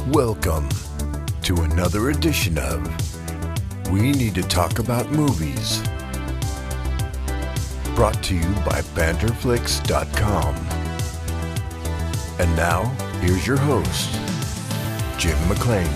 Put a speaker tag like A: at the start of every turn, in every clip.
A: Welcome to another edition of We Need to Talk About Movies, brought to you by banterflix.com. And now, here's your host, Jim McLean.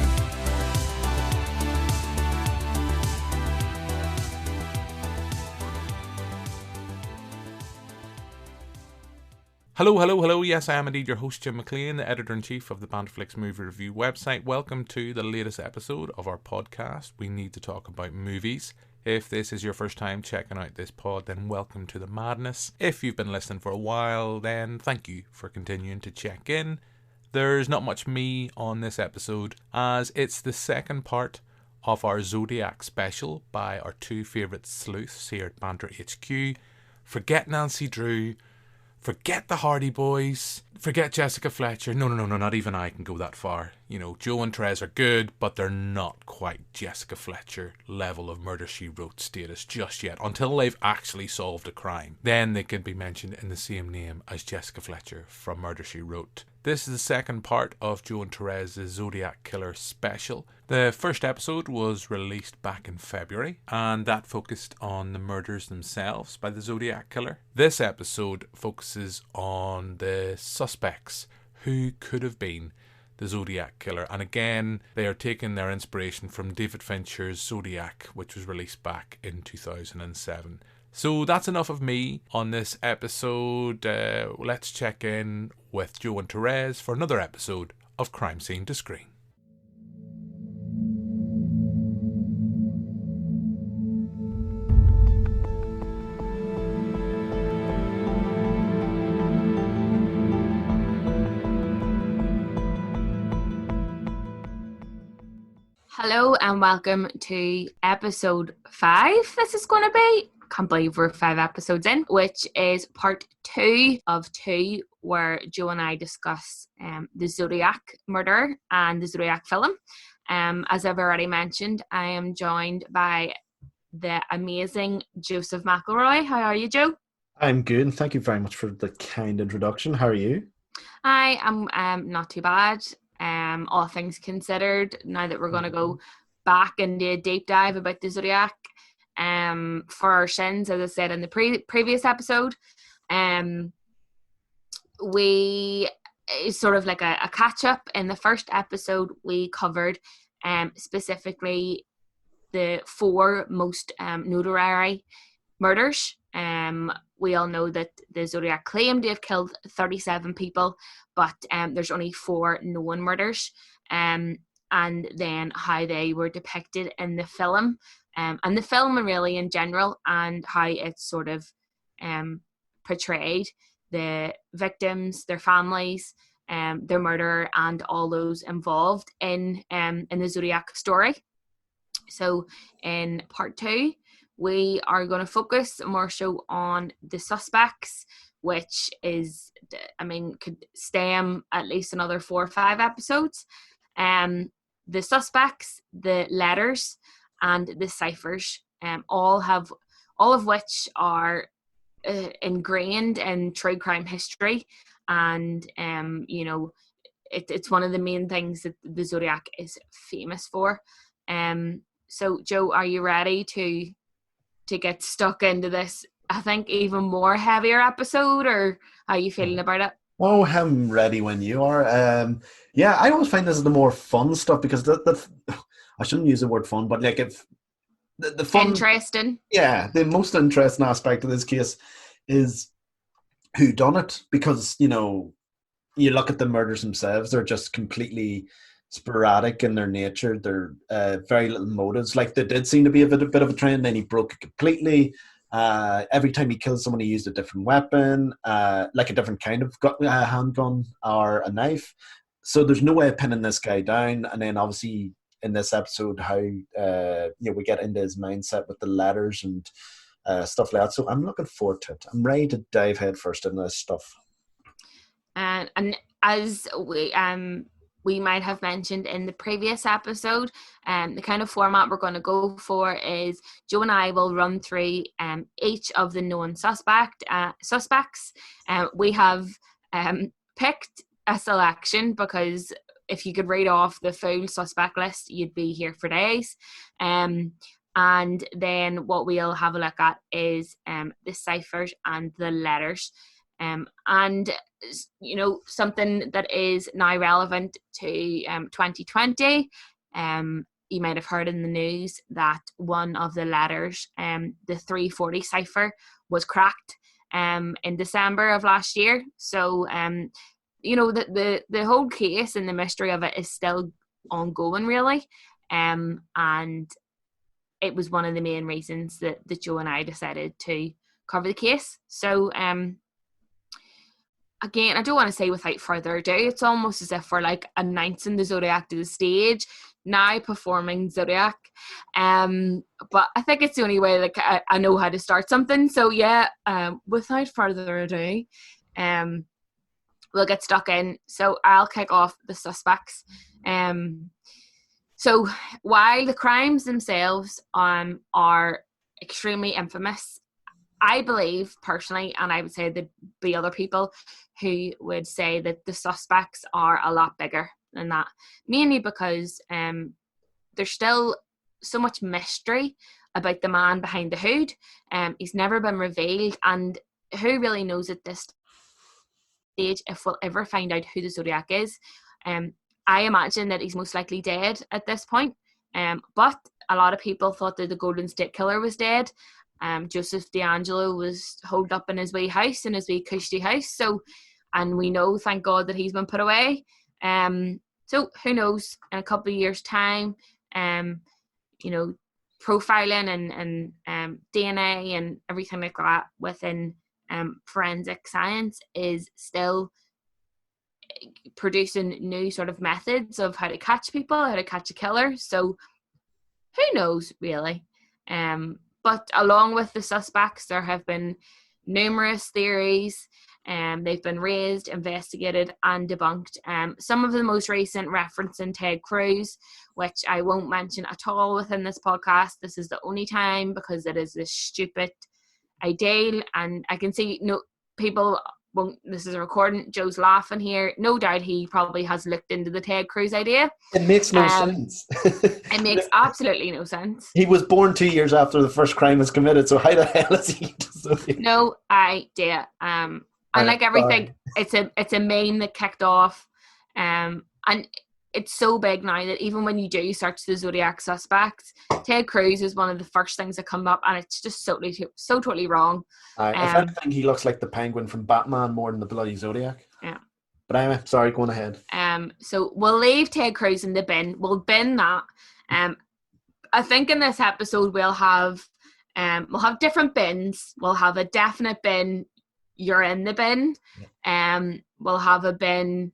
B: Hello. Yes, I am indeed your host, Jim McLean, the editor-in-chief of the Banterflix Movie Review website. Welcome to the latest episode of our podcast, We Need to Talk About Movies. If this is your first time checking out this pod, then welcome to the madness. If you've been listening for a while, then thank you for continuing to check in. There's not much me on this episode, as it's the second part of our Zodiac special by our two favourite sleuths here at Banter HQ. Forget Nancy Drew. Forget the Hardy Boys. Forget Jessica Fletcher. No, not even I can go that far. You know, Joe and Therese are good, but they're not quite Jessica Fletcher level of Murder, She Wrote status just yet, until they've actually solved a crime. Then they could be mentioned in the same name as Jessica Fletcher from Murder, She Wrote. This is the second part of Joe and Therese's Zodiac Killer special. The first episode was released back in February, and that focused on the murders themselves by the Zodiac Killer. This episode focuses on the suspects who could have been the Zodiac Killer. And again, they are taking their inspiration from David Fincher's Zodiac, which was released back in 2007. So that's enough of me on this episode. Let's check in with Joe and Therese for another episode of Crime Scene to Screen.
C: Hello and welcome to episode 5. This is going to be, can't believe we're 5 episodes in, which is part 2 of 2, where Joe and I discuss the Zodiac murder and the Zodiac film. As I've already mentioned, I am joined by the amazing Joseph McElroy. How are you, Joe?
D: I'm good, and thank you very much for the kind introduction. How are you?
C: I am not too bad. All things considered, now that we're going to go back into a deep dive about the Zodiac for our sins, as I said in the previous episode, we sort of like a catch up. In the first episode, we covered specifically the 4 most notoriety murders. We all know that the Zodiac claimed to have killed 37 people, but there's only 4 known murders, and then how they were depicted in the film, and the film really in general, and how it's sort of portrayed the victims, their families, their murder, and all those involved in the Zodiac story. So in part 2, we are going to focus more so on the suspects, which is, could stem at least another 4 or 5 episodes. The suspects, the letters, and the ciphers, all of which are ingrained in true crime history, and it's one of the main things that the Zodiac is famous for. So, Joe, are you ready to get stuck into this, I think, even more heavier episode, or how are you feeling about it?
D: Oh, I'm ready when you are. I always find this is the more fun stuff, because I shouldn't use the word fun, but like if the fun,
C: interesting.
D: Yeah, the most interesting aspect of this case is who done it, because you look at the murders themselves; they're just completely sporadic in their nature. They're very little motives. Like, there did seem to be a bit of a trend, then he broke it completely. Every time he killed someone, he used a different weapon, like a different kind of handgun or a knife. So there's no way of pinning this guy down. And then obviously in this episode, how we get into his mindset with the letters and stuff like that. So I'm looking forward to it. I'm ready to dive head first into this stuff.
C: And as we might have mentioned in the previous episode, the kind of format we're going to go for is Joe and I will run through each of the known suspects. We have picked a selection because if you could read off the full suspect list, you'd be here for days. And then what we'll have a look at is the ciphers and the letters. And, you know, something that is now relevant to 2020, you might have heard in the news that one of the letters, the 340 cipher, was cracked in December of last year. So, you know, the whole case and the mystery of it is still ongoing, really. And it was one of the main reasons that Joe and I decided to cover the case. So, again, I don't want to say without further ado, it's almost as if we're like announcing the Zodiac to the stage, now performing Zodiac. But I think it's the only way like I know how to start something. So yeah, without further ado, we'll get stuck in. So I'll kick off the suspects. So while the crimes themselves are extremely infamous, I believe personally, and I would say there'd be other people who would say that the suspects are a lot bigger than that, mainly because there's still so much mystery about the man behind the hood. He's never been revealed, and who really knows at this stage if we'll ever find out who the Zodiac is. I imagine that he's most likely dead at this point, but a lot of people thought that the Golden State Killer was dead. Joseph DeAngelo was holed up in his wee house, in his wee cushy house. So, and we know, thank God, that he's been put away. So who knows? In a couple of years' time, you know, profiling and DNA and everything like that within forensic science is still producing new sort of methods of how to catch people, how to catch a killer. So who knows, really? But along with the suspects, there have been numerous theories. They've been raised, investigated, and debunked. Some of the most recent referencing Ted Cruz, which I won't mention at all within this podcast. This is the only time, because it is this stupid ideal. And I can see people won't. This is a recording. Joe's laughing here. No doubt he probably has looked into the Ted Cruz idea.
D: It makes no sense.
C: It makes absolutely no sense.
D: He was born 2 years after the first crime was committed, so how the hell is he?
C: No idea. And like everything, it's a meme that kicked off, and it's so big now that even when you do search the Zodiac suspects, Ted Cruz is one of the first things that come up, and it's just so totally wrong.
D: If anything, he looks like the Penguin from Batman more than the bloody Zodiac.
C: Yeah.
D: But anyway, sorry, going ahead.
C: So we'll leave Ted Cruz in the bin. We'll bin that. I think in this episode we'll have different bins. We'll have a definite bin. You're in the bin. We'll have a bin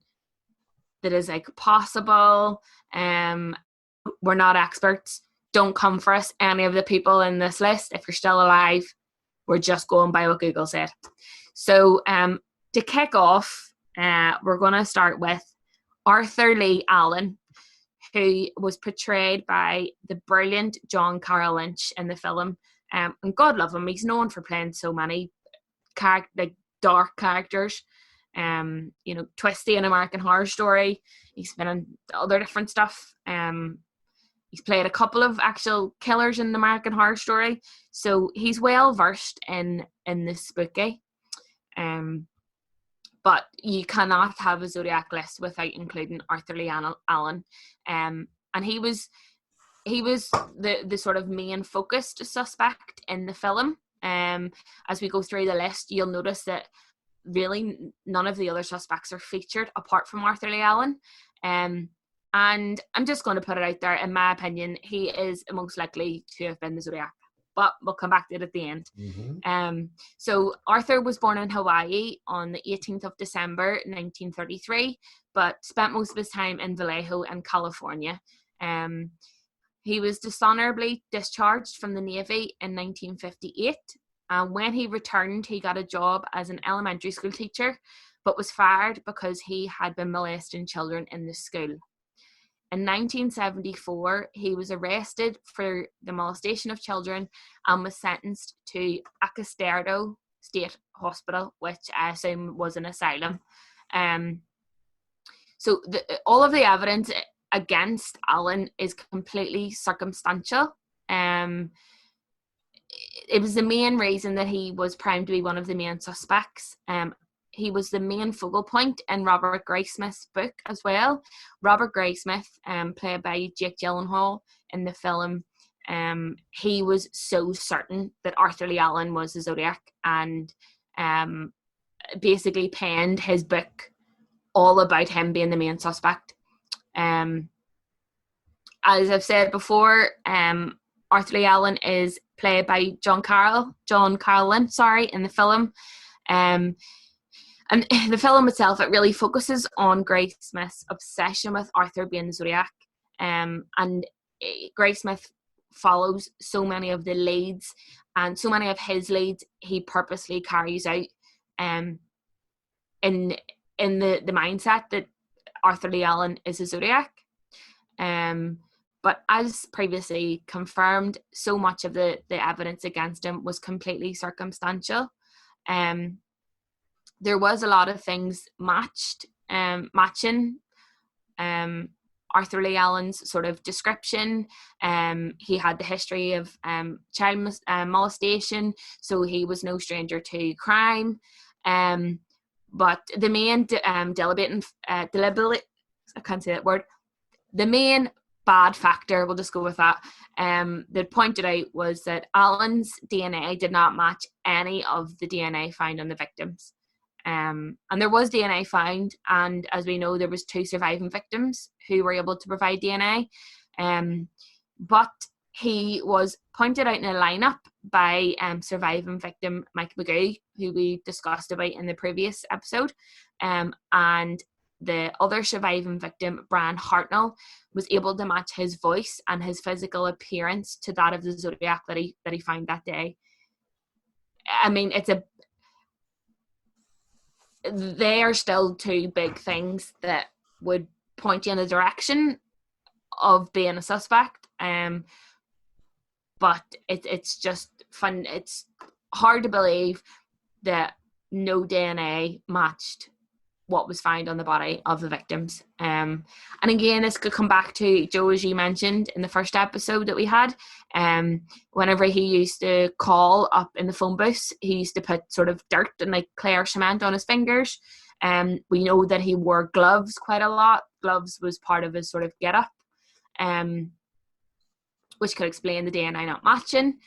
C: that is like possible. We're not experts. Don't come for us, any of the people in this list. If you're still alive, we're just going by what Google said. So to kick off, we're going to start with Arthur Lee Allen, who was portrayed by the brilliant John Carroll Lynch in the film. And God love him, he's known for playing so many dark characters. You know, Twisty in American Horror Story. He's been in other different stuff. He's played a couple of actual killers in American Horror Story, so he's well versed in the spooky. But you cannot have a Zodiac list without including Arthur Lee Allen. And he was the sort of main focused suspect in the film. As we go through the list, you'll notice that really none of the other suspects are featured apart from Arthur Lee Allen. And I'm just going to put it out there, in my opinion, he is most likely to have been the Zodiac. But we'll come back to it at the end. Mm-hmm. So Arthur was born in Hawaii on the 18th of December 1933, but spent most of his time in Vallejo in California. He was dishonorably discharged from the Navy in 1958. And when he returned, he got a job as an elementary school teacher, but was fired because he had been molesting children in the school. In 1974, he was arrested for the molestation of children and was sentenced to Acastero State Hospital, which I assume was an asylum. So all of the evidence against Alan is completely circumstantial. It was the main reason that he was primed to be one of the main suspects. He was the main focal point in Robert Graysmith's book as well. Robert Graysmith, played by Jake Gyllenhaal in the film, he was so certain that Arthur Lee Allen was the Zodiac, and basically penned his book all about him being the main suspect. As I've said before, Arthur Lee Allen is played by John Carlin, in the film. And the film itself, it really focuses on Graysmith's obsession with Arthur being the Zodiac. And Graysmith follows so many of the leads, and so many of his leads he purposely carries out in the mindset that Arthur Lee Allen is a Zodiac. But as previously confirmed, so much of the evidence against him was completely circumstantial. There was a lot of things matching Arthur Lee Allen's sort of description. He had the history of child molestation, so he was no stranger to crime. But the main the main bad factor, we'll just go with that, that pointed out was that Alan's DNA did not match any of the DNA found on the victims. And there was DNA found, and as we know, there was 2 surviving victims who were able to provide DNA. But he was pointed out in a lineup by surviving victim Mike McGee, who we discussed about in the previous episode, and the other surviving victim, Brian Hartnell, was able to match his voice and his physical appearance to that of the Zodiac that he found that day. I mean, they are still 2 big things that would point you in the direction of being a suspect. But it's just fun. It's hard to believe that no DNA matched what was found on the body of the victims. And again, this could come back to Joe, as you mentioned in the first episode that we had. Whenever he used to call up in the phone booth, he used to put sort of dirt and like clay or cement on his fingers. We know that he wore gloves quite a lot. Gloves was part of his sort of get-up, which could explain the DNA not matching.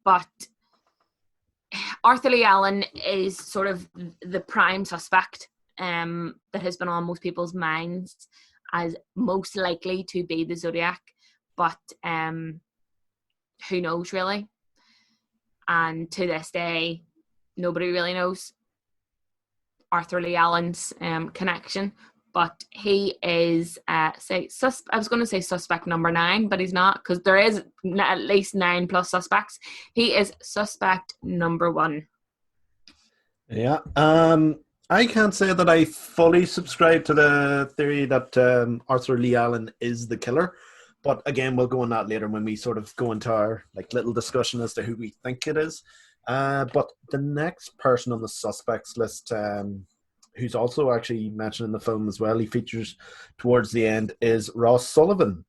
C: But Arthur Lee Allen is sort of the prime suspect that has been on most people's minds as most likely to be the Zodiac, but who knows really? And to this day, nobody really knows Arthur Lee Allen's connection. But he is, I was going to say suspect number 9, but he's not, because there is at least 9 plus suspects. He is suspect number 1.
D: Yeah. I can't say that I fully subscribe to the theory that Arthur Lee Allen is the killer, but again, we'll go on that later when we sort of go into our like little discussion as to who we think it is. But the next person on the suspects list, who's also actually mentioned in the film as well, he features towards the end, is Ross Sullivan.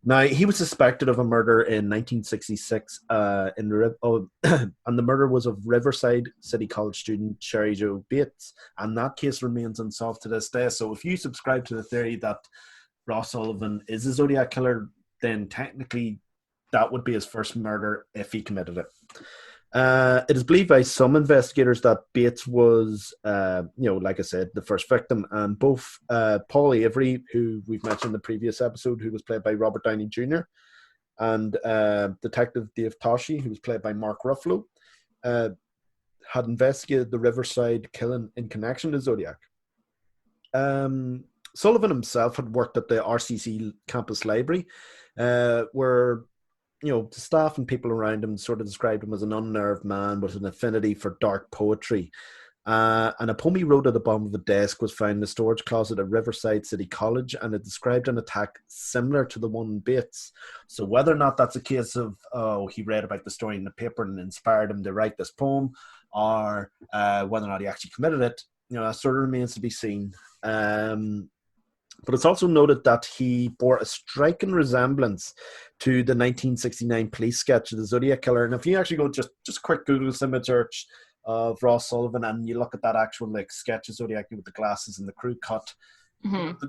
D: Now, he was suspected of a murder in 1966, and the murder was of Riverside City College student Sherry Jo Bates, and that case remains unsolved to this day. So if you subscribe to the theory that Ross Sullivan is a Zodiac killer, then technically that would be his first murder if he committed it. It is believed by some investigators that Bates was, like I said, the first victim, and both Paul Avery, who we've mentioned in the previous episode, who was played by Robert Downey Jr., and Detective Dave Toschi, who was played by Mark Ruffalo, had investigated the Riverside killing in connection to Zodiac. Sullivan himself had worked at the RCC campus library, where the staff and people around him sort of described him as an unnerved man with an affinity for dark poetry. And a poem he wrote at the bottom of the desk was found in the storage closet at Riverside City College, and it described an attack similar to the one in Bates. So whether or not that's a case of, he read about the story in the paper and inspired him to write this poem, or whether or not he actually committed it, that sort of remains to be seen. But it's also noted that he bore a striking resemblance to the 1969 police sketch of the Zodiac Killer. And if you actually go just a quick Google image search of Ross Sullivan and you look at that actual like sketch of Zodiac with the glasses and the crew cut,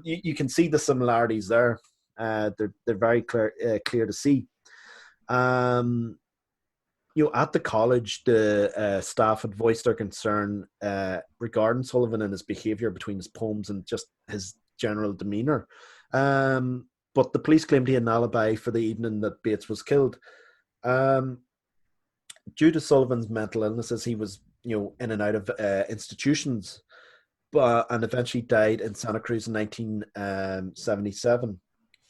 D: you can see the similarities there. They're very clear to see. At the college, the staff had voiced their concern regarding Sullivan and his behaviour between his poems and just his general demeanour. But the police claimed he had an alibi for the evening that Bates was killed. Due to Sullivan's mental illnesses, he was, in and out of institutions, and eventually died in Santa Cruz in 1977.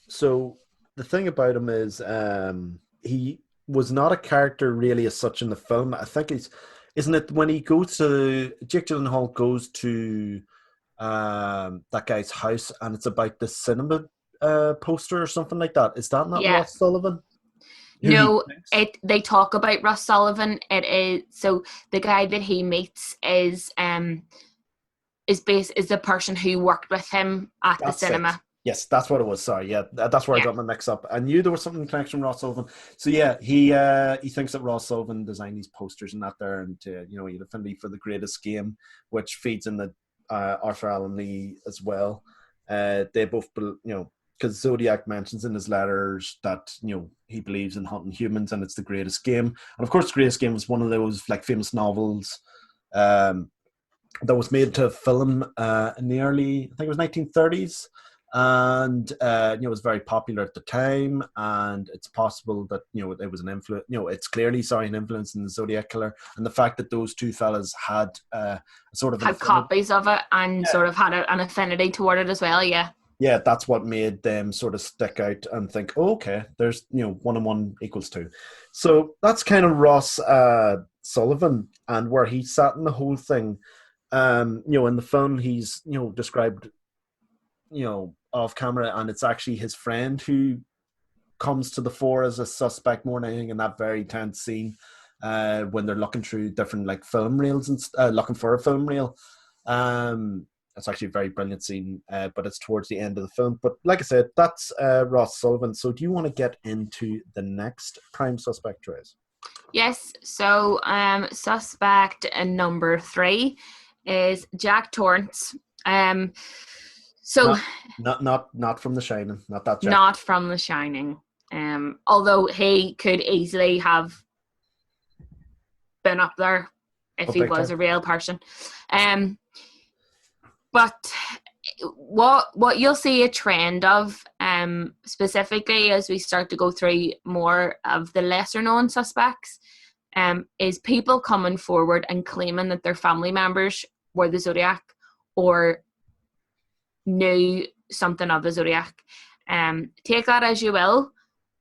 D: So the thing about him is he was not a character really as such in the film. I think isn't it when he goes to, Jake Gyllenhaal goes to that guy's house and it's about the cinema poster or something like that. Is that not Ross Sullivan?
C: No, they talk about Ross Sullivan. It is, so the guy that he meets is the person who worked with him at the cinema.
D: It. Yes, that's what it was. Sorry, yeah, that's where I got my mix up. I knew there was something in connection with Ross Sullivan. So yeah, he thinks that Ross Sullivan designed these posters and that there, and he affinity for the greatest game, which feeds in the Arthur Allen Lee as well. They both, because Zodiac mentions in his letters that he believes in hunting humans and it's the greatest game. And of course, the greatest game was one of those like famous novels that was made to film in the early, I think it was 1930s. And it was very popular at the time, and it's possible that it was an influence. It's clearly an influence in the Zodiac Killer, and the fact that those two fellas had sort of
C: had copies of it and sort of had an affinity toward it as well. Yeah,
D: that's what made them sort of stick out and think, oh, okay, there's 1 and 1 equals 2. So that's kind of Ross Sullivan and where he sat in the whole thing. In the film, he's described off camera, and it's actually his friend who comes to the fore as a suspect more than anything in that very tense scene when they're looking through different like film reels and looking for a film reel. It's actually a very brilliant scene, but it's towards the end of the film. But like I said, that's Ross Sullivan. So do you want to get into the next prime suspect, Therese?
C: Yes. So suspect number 3 is Jack Torrance. So
D: not from The Shining, not that Jack.
C: Not from The Shining. Although he could easily have been up there if he was a real person. But what you'll see a trend of, specifically as we start to go through more of the lesser known suspects, is people coming forward and claiming that their family members were the Zodiac or knew something of the Zodiac. Take that as you will.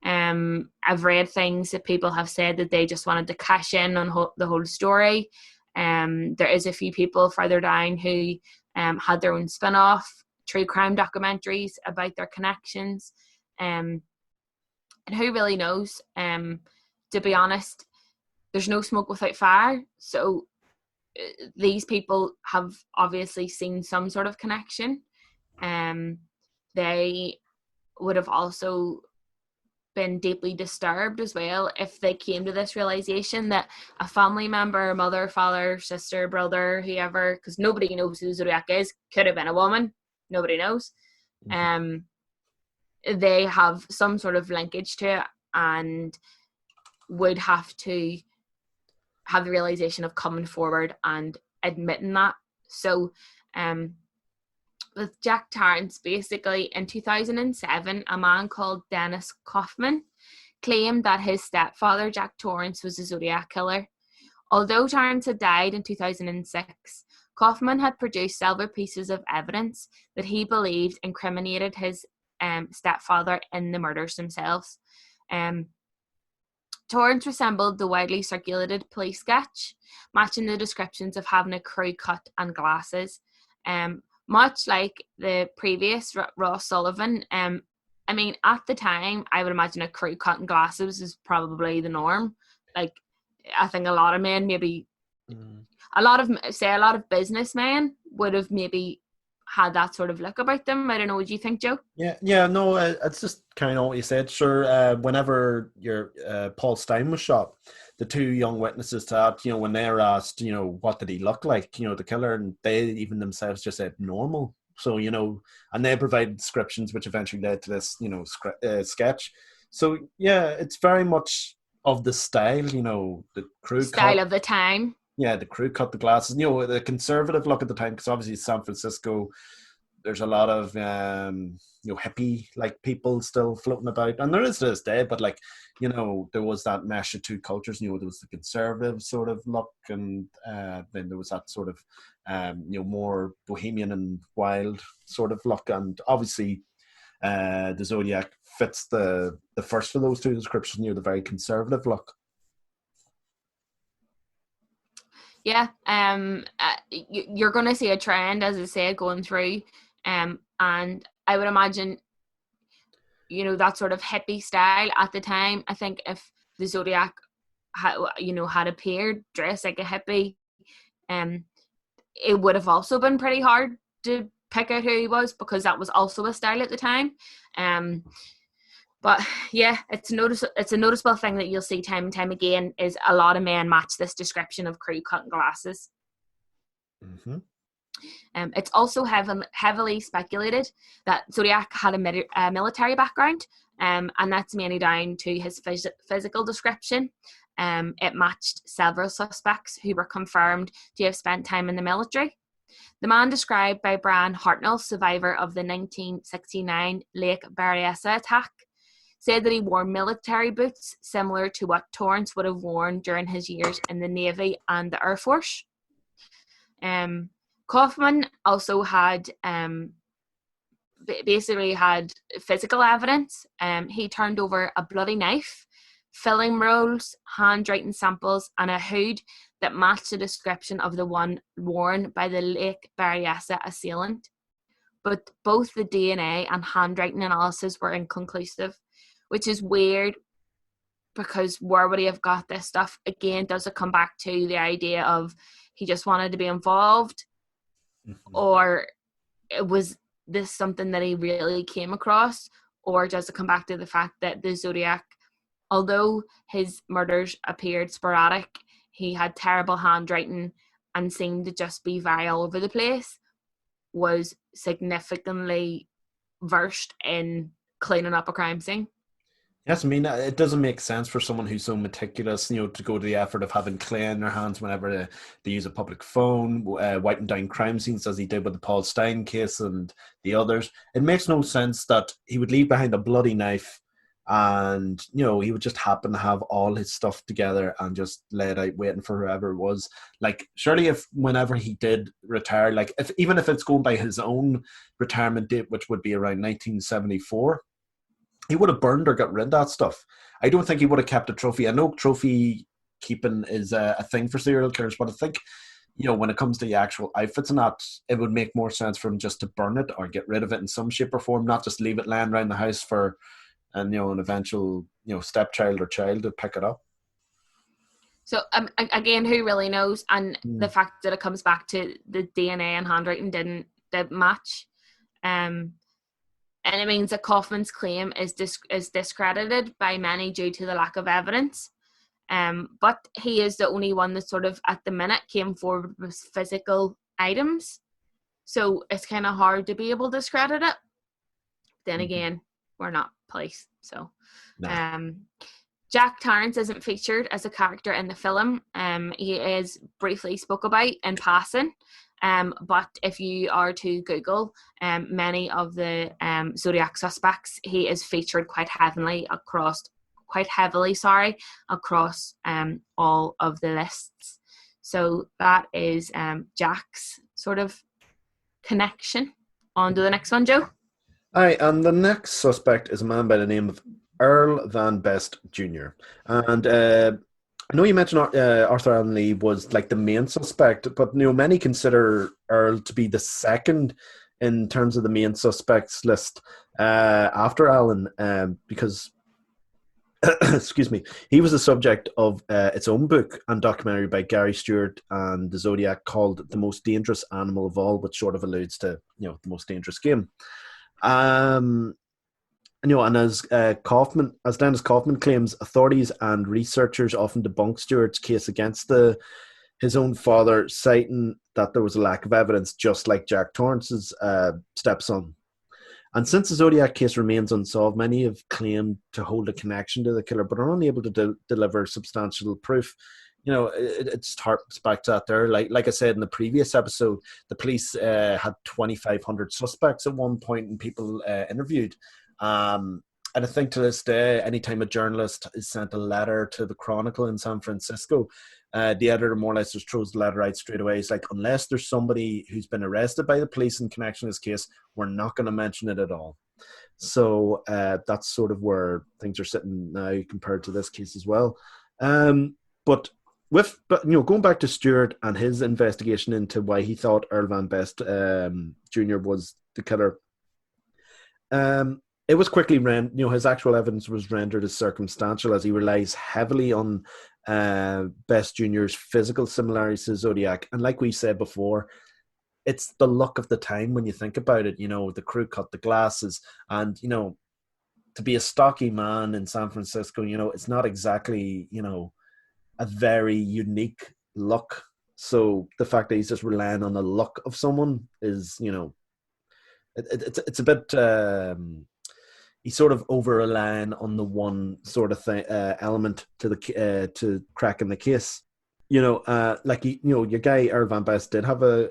C: I've read things that people have said that they just wanted to cash in on the whole story. There is a few people further down who had their own spin-off true crime documentaries about their connections. And who really knows? To be honest, there's no smoke without fire. So these people have obviously seen some sort of connection. They would have also been deeply disturbed as well if they came to this realization that a family member, mother, father, sister, brother, whoever, because nobody knows who Zodiac is, could have been a woman, nobody knows. They have some sort of linkage to it and would have to have the realization of coming forward and admitting that. So with Jack Torrance, basically in 2007, a man called Dennis Kaufman claimed that his stepfather, Jack Torrance, was a Zodiac killer. Although Torrance had died in 2006, Kaufman had produced several pieces of evidence that he believed incriminated his stepfather in the murders themselves. Torrance resembled the widely circulated police sketch, matching the descriptions of having a crew cut and glasses. Much like the previous Ross Sullivan, I mean, at the time, I would imagine a crew cut and glasses is probably the norm. Like, I think a lot of men maybe, a lot of businessmen would have maybe had that sort of look about them. I don't know. What do you think, Joe?
D: Yeah, no, it's just kind of what you said. Sure, whenever your Paul Stein was shot, the two young witnesses to that, when they were asked, what did he look like, the killer, and they even themselves just said normal. So, and they provided descriptions which eventually led to this, sketch. So, yeah, it's very much of the style, the crew
C: Style of the time.
D: Yeah, the crew cut the glasses. The conservative look at the time, because obviously San Francisco, there's a lot of hippie like people still floating about, and there is to this day. But there was that mesh of two cultures. There was the conservative sort of look, and then there was that sort of more bohemian and wild sort of look. And obviously, the Zodiac fits the first of those two descriptions. The very conservative look.
C: Yeah, you're going to see a trend, as I say, going through, and I would imagine, that sort of hippie style at the time. I think if the Zodiac had appeared dressed like a hippie, it would have also been pretty hard to pick out who he was, because that was also a style at the time. But yeah, it's a noticeable thing that you'll see time and time again, is a lot of men match this description of crew cutting glasses.
D: Mm-hmm.
C: It's also heavily speculated that Zodiac had a military background, and that's mainly down to his physical description. It matched several suspects who were confirmed to have spent time in the military. The man described by Brian Hartnell, survivor of the 1969 Lake Berryessa attack, said that he wore military boots similar to what Torrance would have worn during his years in the Navy and the Air Force. Kaufman also had basically had physical evidence. He turned over a bloody knife, film rolls, handwriting samples, and a hood that matched the description of the one worn by the Lake Berryessa assailant. But both the DNA and handwriting analysis were inconclusive, which is weird, because where would he have got this stuff? Again, does it come back to the idea of he just wanted to be involved? Mm-hmm. Or was this something that he really came across? Or does it come back to the fact that the Zodiac, although his murders appeared sporadic, he had terrible handwriting and seemed to just be very all over the place, was significantly versed in cleaning up a crime scene?
D: Yes, I mean, it doesn't make sense for someone who's so meticulous, to go to the effort of having clay in their hands whenever they use a public phone, wiping down crime scenes as he did with the Paul Stein case and the others. It makes no sense that he would leave behind a bloody knife, and, he would just happen to have all his stuff together and just lay it out waiting for whoever it was. Surely whenever he did retire, even if it's going by his own retirement date, which would be around 1974, he would have burned or got rid of that stuff. I don't think he would have kept a trophy. I know trophy keeping is a thing for serial killers, but I think, when it comes to the actual outfits and that, it would make more sense for him just to burn it or get rid of it in some shape or form, not just leave it laying around the house for, an eventual, stepchild or child to pick it up.
C: So, again, who really knows? And the fact that it comes back to the DNA and handwriting didn't match. And it means that Kaufman's claim is discredited by many due to the lack of evidence. But he is the only one that sort of, at the minute, came forward with physical items. So it's kind of hard to be able to discredit it. Then again, we're not police. So Jack Torrance isn't featured as a character in the film. He is briefly spoke about in passing. But if you are to Google many of the Zodiac suspects, he is featured quite heavily across all of the lists. So that is Jack's sort of connection. On to the next one, Joe.
D: Aye, and the next suspect is a man by the name of Earl Van Best Jr. And I know you mentioned Arthur Allen Lee was the main suspect, but many consider Earl to be the second in terms of the main suspects list after Allen, because excuse me, he was the subject of its own book and documentary by Gary Stewart and the Zodiac called The Most Dangerous Animal of All, which sort of alludes to, the most dangerous game. And as Dennis Kaufman claims, authorities and researchers often debunk Stewart's case against his own father, citing that there was a lack of evidence, just like Jack Torrance's stepson. And since the Zodiac case remains unsolved, many have claimed to hold a connection to the killer, but are unable to deliver substantial proof. It harps back to that there. Like I said in the previous episode, the police had 2,500 suspects at one point and people interviewed. And I think to this day, anytime a journalist is sent a letter to the Chronicle in San Francisco, the editor more or less just throws the letter out straight away. It's like, unless there's somebody who's been arrested by the police in connection to this case, we're not going to mention it at all. So that's sort of where things are sitting now compared to this case as well. But going back to Stewart and his investigation into why he thought Earl Van Best Jr. was the killer, it was quickly his actual evidence was rendered as circumstantial, as he relies heavily on Best Jr.'s physical similarities to Zodiac. And like we said before, it's the look of the time when you think about it. The crew cut, the glasses, and to be a stocky man in San Francisco, it's not exactly a very unique look. So the fact that he's just relying on the look of someone is it's a bit. He's sort of over relying on the one sort of thing, element to cracking the case. Your guy Earl Van Best did have a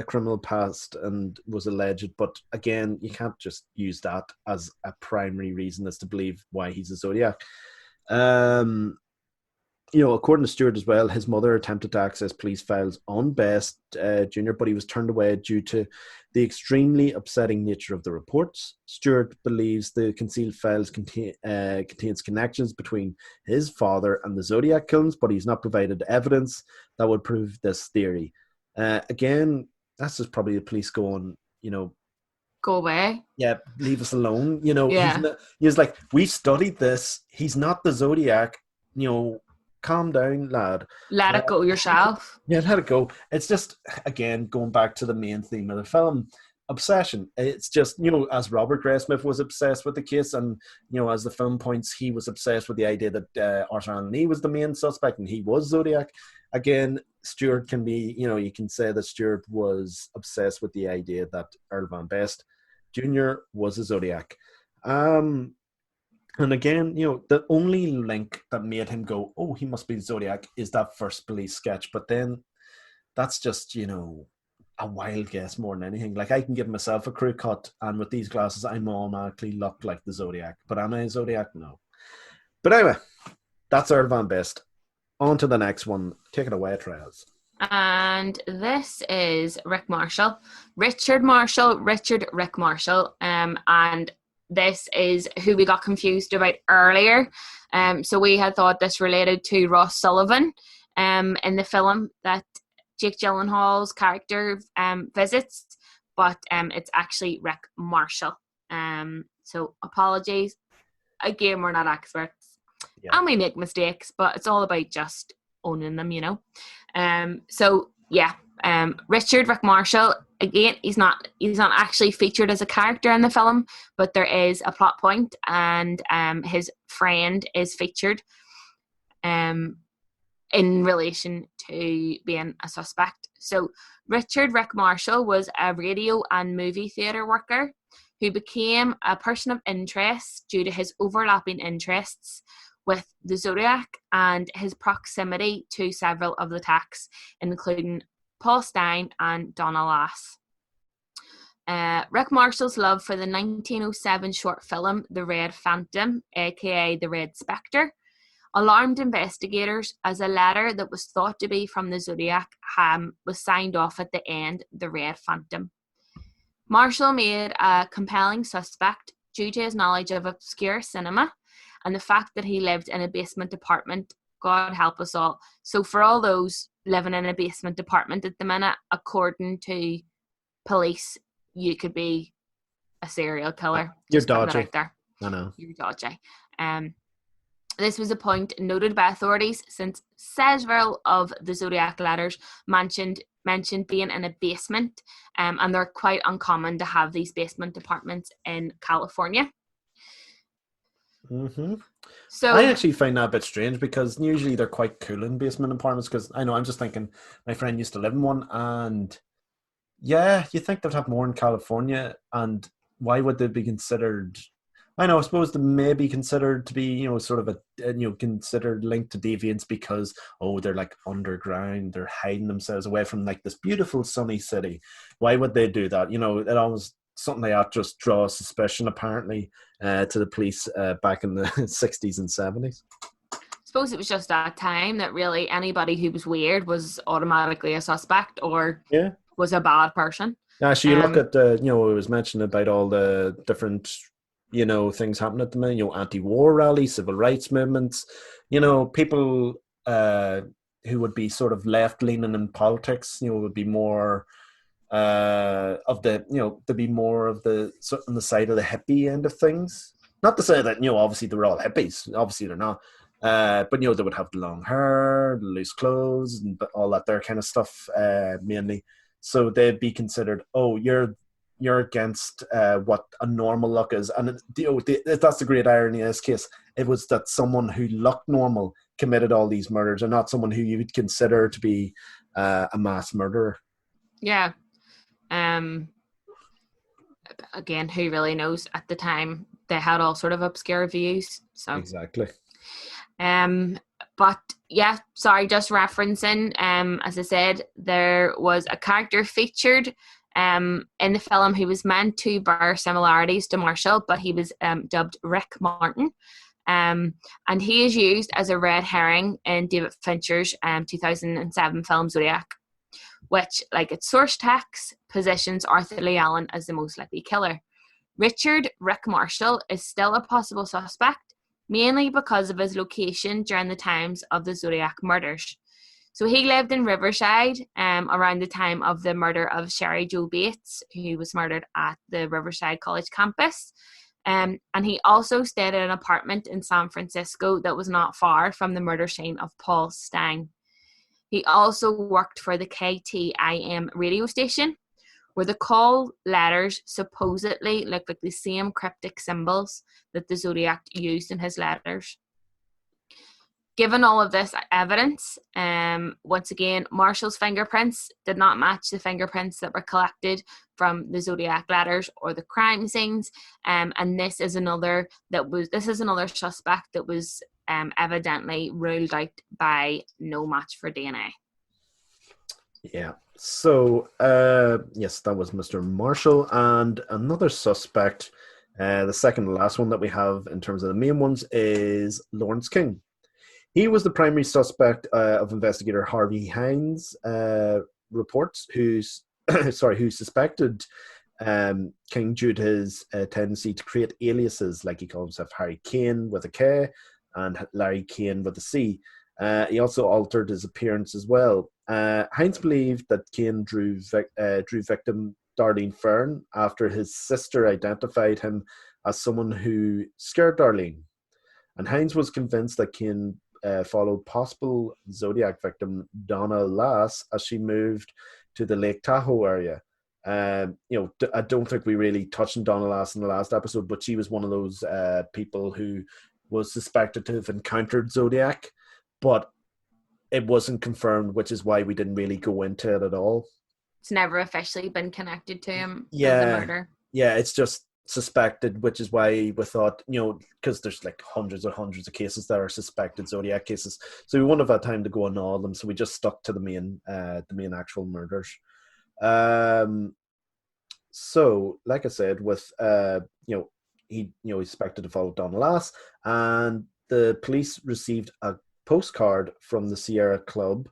D: criminal past and was alleged, but again, you can't just use that as a primary reason as to believe why he's a Zodiac. According to Stewart as well, his mother attempted to access police files on Best Jr., but he was turned away due to the extremely upsetting nature of the reports. Stewart believes the concealed files contains connections between his father and the Zodiac killings, but he's not provided evidence that would prove this theory. Again, that's just probably the police going,
C: go away.
D: Yeah, leave us alone.
C: Yeah.
D: He's like, we studied this. He's not the Zodiac. Calm down, lad.
C: Let it go yourself.
D: Yeah, let it go. It's just, again, going back to the main theme of the film, obsession. It's just, as Robert Graysmith was obsessed with the case, and, as the film points, he was obsessed with the idea that Arthur Allen Lee was the main suspect and he was Zodiac. Again, Stewart can be, you can say that Stewart was obsessed with the idea that Earl Van Best Jr. was a Zodiac. And again, the only link that made him go, oh, he must be the Zodiac, is that first police sketch. But then that's just, a wild guess more than anything. Like, I can give myself a crew cut, and with these glasses, I'm automatically look like the Zodiac. But am I a Zodiac? No. But anyway, that's Earl Van Best. On to the next one. Take it away, Therese.
C: And this is Rick Marshall. Richard Rick Marshall. And this is who we got confused about earlier. So we had thought this related to Ross Sullivan in the film that Jake Gyllenhaal's character visits, but it's actually Rick Marshall. So apologies. Again, we're not experts.
D: Yeah.
C: And we make mistakes, but it's all about just owning them, So yeah, Richard Rick Marshall, again, he's not actually featured as a character in the film, but there is a plot point, and his friend is featured in relation to being a suspect. So Richard Rick Marshall was a radio and movie theatre worker who became a person of interest due to his overlapping interests with the Zodiac and his proximity to several of the attacks, including Paul Stein and Donna Lass. Rick Marshall's love for the 1907 short film The Red Phantom, aka The Red Spectre, alarmed investigators as a letter that was thought to be from the Zodiac was signed off at the end, The Red Phantom. Marshall made a compelling suspect due to his knowledge of obscure cinema and the fact that he lived in a basement apartment. God help us all. So for all those living in a basement apartment at the minute, according to police, you could be a serial killer.
D: You're
C: Just putting that
D: dodgy.
C: out there.
D: I know.
C: You're dodgy. This was a point noted by authorities since several of the Zodiac letters mentioned being in a basement, and they're quite uncommon to have these basement apartments in California.
D: Mm-hmm.
C: So
D: I actually find that a bit strange because usually they're quite cool in basement apartments. Because I know I'm just thinking my friend used to live in one, and yeah, you think they'd have more in California, and why would they be considered? I suppose they may be considered to be, sort of considered linked to deviance because, they're like underground, they're hiding themselves away from like this beautiful sunny city. Why would they do that? It always, something like that just draws suspicion, apparently, to the police back in the 60s and 70s.
C: I suppose it was just that time that really anybody who was weird was automatically a suspect or was a bad person.
D: Actually, you look at it was mentioned about all the different, things happening at the minute, anti-war rallies, civil rights movements, people who would be sort of left-leaning in politics, would be more of the, to be more of the on the side of the hippie end of things. Not to say that, obviously they were all hippies. Obviously they're not. But, they would have the long hair, the loose clothes, and all that there kind of stuff, mainly. So they'd be considered, you're against what a normal look is. And that's the great irony in this case. It was that someone who looked normal committed all these murders and not someone who you would consider to be a mass murderer.
C: Yeah. Again, who really knows? At the time, they had all sort of obscure views. So
D: exactly.
C: But yeah, sorry, just referencing. As I said, there was a character featured in the film who was meant to bear similarities to Marshall, but he was dubbed Rick Martin. And he is used as a red herring in David Fincher's 2007 film Zodiac, which, like its source text, positions Arthur Lee Allen as the most likely killer. Richard Rick Marshall is still a possible suspect, mainly because of his location during the times of the Zodiac murders. So he lived in Riverside around the time of the murder of Sherry Jo Bates, who was murdered at the Riverside College campus. And he also stayed in an apartment in San Francisco that was not far from the murder scene of Paul Stang. He also worked for the KTIM radio station, where the call letters supposedly look like the same cryptic symbols that the Zodiac used in his letters. Given all of this evidence, once again, Marshall's fingerprints did not match the fingerprints that were collected from the Zodiac letters or the crime scenes, and this is another suspect that was evidently ruled out by no match for DNA.
D: Yeah. So, yes, that was Mr. Marshall. And another suspect, the second to last one that we have in terms of the main ones, is Lawrence King. He was the primary suspect of investigator Harvey Hines' reports, who suspected King due to his tendency to create aliases, like he called himself Harry Kane with a K and Larry Kane with a C. He also altered his appearance as well. Hines believed that Kane drew victim Darlene Fern after his sister identified him as someone who scared Darlene. And Hines was convinced that Kane followed possible Zodiac victim Donna Lass as she moved to the Lake Tahoe area. I don't think we really touched on Donna Lass in the last episode, but she was one of those people who was suspected to have encountered Zodiac, but it wasn't confirmed, which is why we didn't really go into it at all.
C: It's never officially been connected to him as a murder.
D: Yeah, it's just suspected, which is why we thought, because there's like hundreds of cases that are suspected Zodiac cases, so we wouldn't have had time to go on all of them, so we just stuck to the main actual murders. So like I said, with he expected to follow Donna Lass, and the police received a postcard from the Sierra Club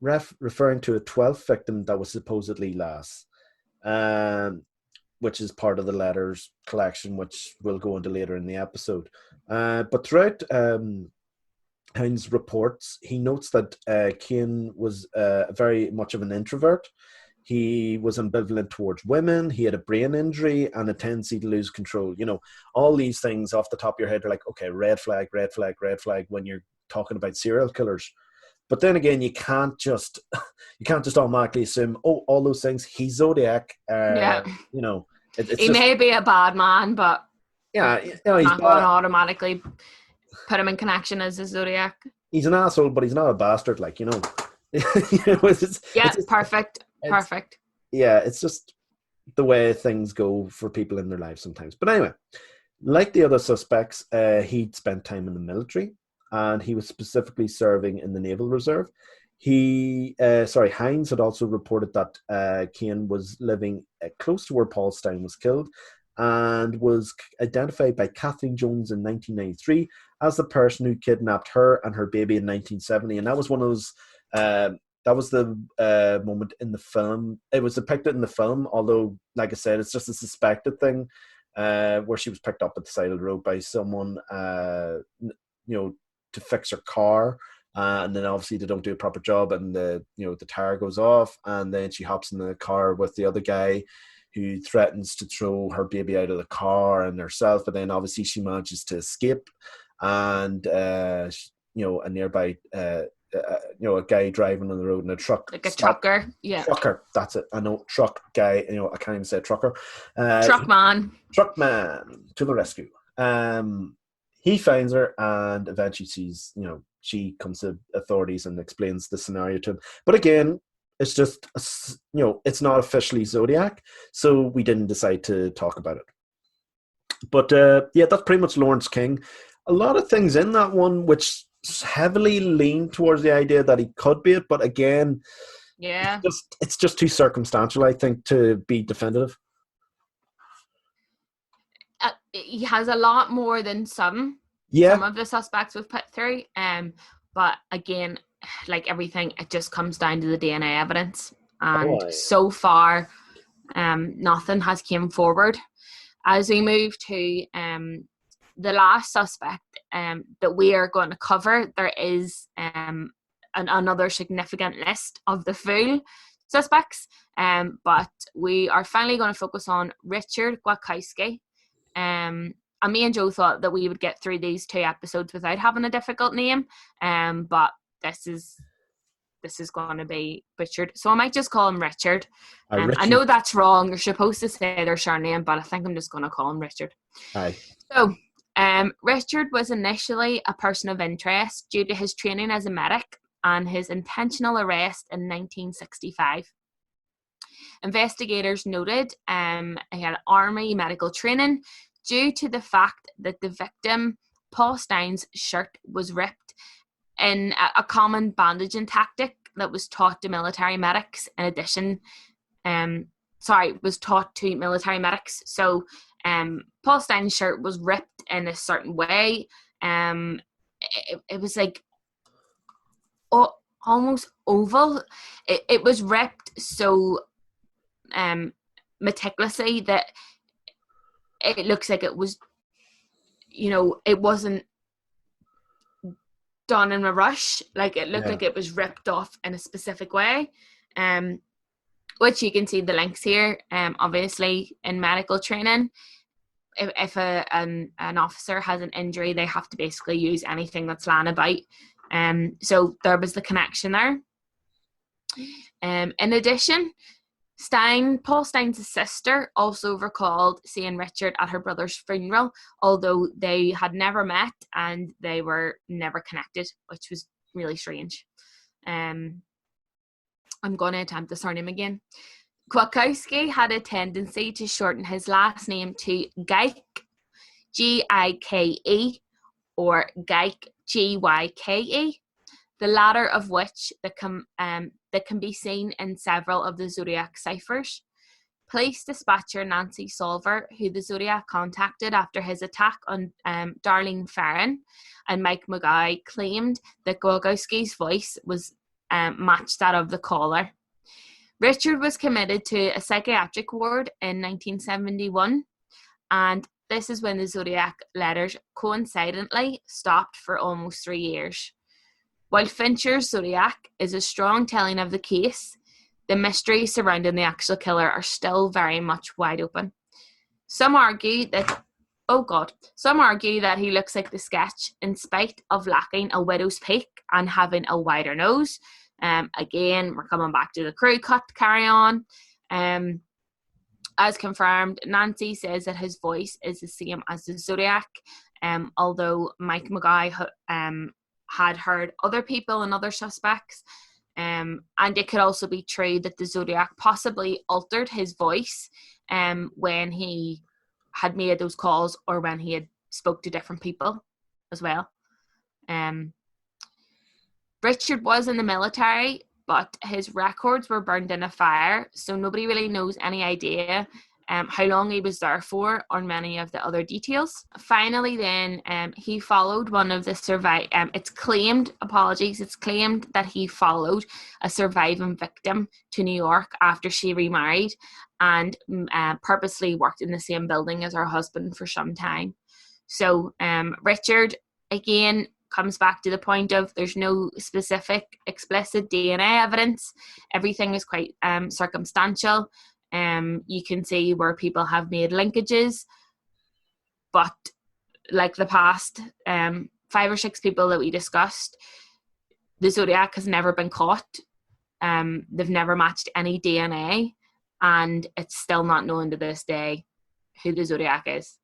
D: referring to a 12th victim that was supposedly Lass, which is part of the letters collection, which we'll go into later in the episode. But throughout Hines' reports, he notes that Kane was very much of an introvert. He was ambivalent towards women. He had a brain injury and a tendency to lose control. You know, all these things off the top of your head are like, okay, red flag, red flag, red flag when you're talking about serial killers. But then again, you can't just automatically assume, oh, all those things. He's Zodiac.
C: Yeah.
D: You know, it's
C: He
D: just,
C: may be a bad man, but
D: yeah, you know, he's
C: not going to
D: bad.
C: automatically put him in connection as a Zodiac.
D: He's an asshole, but he's not a bastard. Like, you know, you know,
C: Yeah,
D: just,
C: perfect.
D: yeah, it's just the way things go for people in their lives sometimes. But anyway, like the other suspects, he'd spent time in the military, and he was specifically serving in the Naval Reserve. Hines had also reported that Kane was living close to where Paul Stein was killed, and was identified by Kathleen Jones in 1993 as the person who kidnapped her and her baby in 1970. And that was one of those. That was the moment in the film. It was depicted in the film, although, like I said, it's just a suspected thing, where she was picked up at the side of the road by someone, you know, to fix her car, and then obviously they don't do a proper job, and the tire goes off, and then she hops in the car with the other guy, who threatens to throw her baby out of the car and herself, but then obviously she manages to escape, and a nearby. A guy driving on the road in a truck.
C: Like a trucker, yeah.
D: Trucker, that's it. I know, truck guy, I can't even say trucker.
C: Truck man
D: to the rescue. He finds her and eventually sees, she comes to authorities and explains the scenario to him. But again, it's just, it's not officially Zodiac, so we didn't decide to talk about it. But that's pretty much Lawrence King. A lot of things in that one which heavily lean towards the idea that he could be it, but again, it's just too circumstantial, I think, to be definitive.
C: He has a lot more than some of the suspects we've put through, but again, like everything, it just comes down to the DNA evidence, and so far nothing has came forward. As we move to the last suspect that we are going to cover, there is another significant list of the full suspects, but we are finally going to focus on Richard Kwiatkowski. And me and Joe thought that we would get through these 2 episodes without having a difficult name, but this is going to be butchered, so I might just call him Richard. I know that's wrong. You're supposed to say their surname, but I think I'm just going to call him Richard.
D: Aye.
C: So Richard was initially a person of interest due to his training as a medic and his intentional arrest in 1965. Investigators noted he had army medical training due to the fact that the victim, Paul Stein's shirt, was ripped in a common bandaging tactic that was taught to military medics. In addition, was taught to military medics. So Paul Stein's shirt was ripped in a certain way. It was like almost oval. It was ripped so meticulously that it looks like it was, it wasn't done in a rush. Like it looked like it was ripped off in a specific way, which you can see the links here. Obviously in medical training, if an officer has an injury, they have to basically use anything that's lying about. So there was the connection there. In addition, Paul Stein's sister also recalled seeing Richard at her brother's funeral, although they had never met and they were never connected, which was really strange. I'm going to attempt the surname again. Kwiatkowski had a tendency to shorten his last name to Gyke, Gike, or Gyke, Gyke, the latter of which that can be seen in several of the Zodiac ciphers. Police dispatcher Nancy Solver, who the Zodiac contacted after his attack on Darlene Ferrin and Mike McGowan, claimed that Kwiatkowski's voice was matched that of the caller. Richard was committed to a psychiatric ward in 1971, and this is when the Zodiac letters coincidentally stopped for almost 3 years. While Fincher's Zodiac is a strong telling of the case, the mysteries surrounding the actual killer are still very much wide open. Some argue that he looks like the sketch in spite of lacking a widow's peak and having a wider nose. Again, we're coming back to the crew cut carry on. As confirmed, Nancy says that his voice is the same as the Zodiac, although Mike Maguire had heard other people and other suspects. And it could also be true that the Zodiac possibly altered his voice when he had made those calls or when he had spoke to different people as well. Richard was in the military, but his records were burned in a fire, so nobody really knows any idea how long he was there for or many of the other details. Finally then, he followed one of the it's claimed that he followed a surviving victim to New York after she remarried and purposely worked in the same building as her husband for some time. So Richard, again, comes back to the point of there's no specific explicit DNA evidence. Everything is quite circumstantial. You can see where people have made linkages, but like the past 5 or 6 people that we discussed, the Zodiac has never been caught. They've never matched any DNA, and it's still not known to this day who the Zodiac is.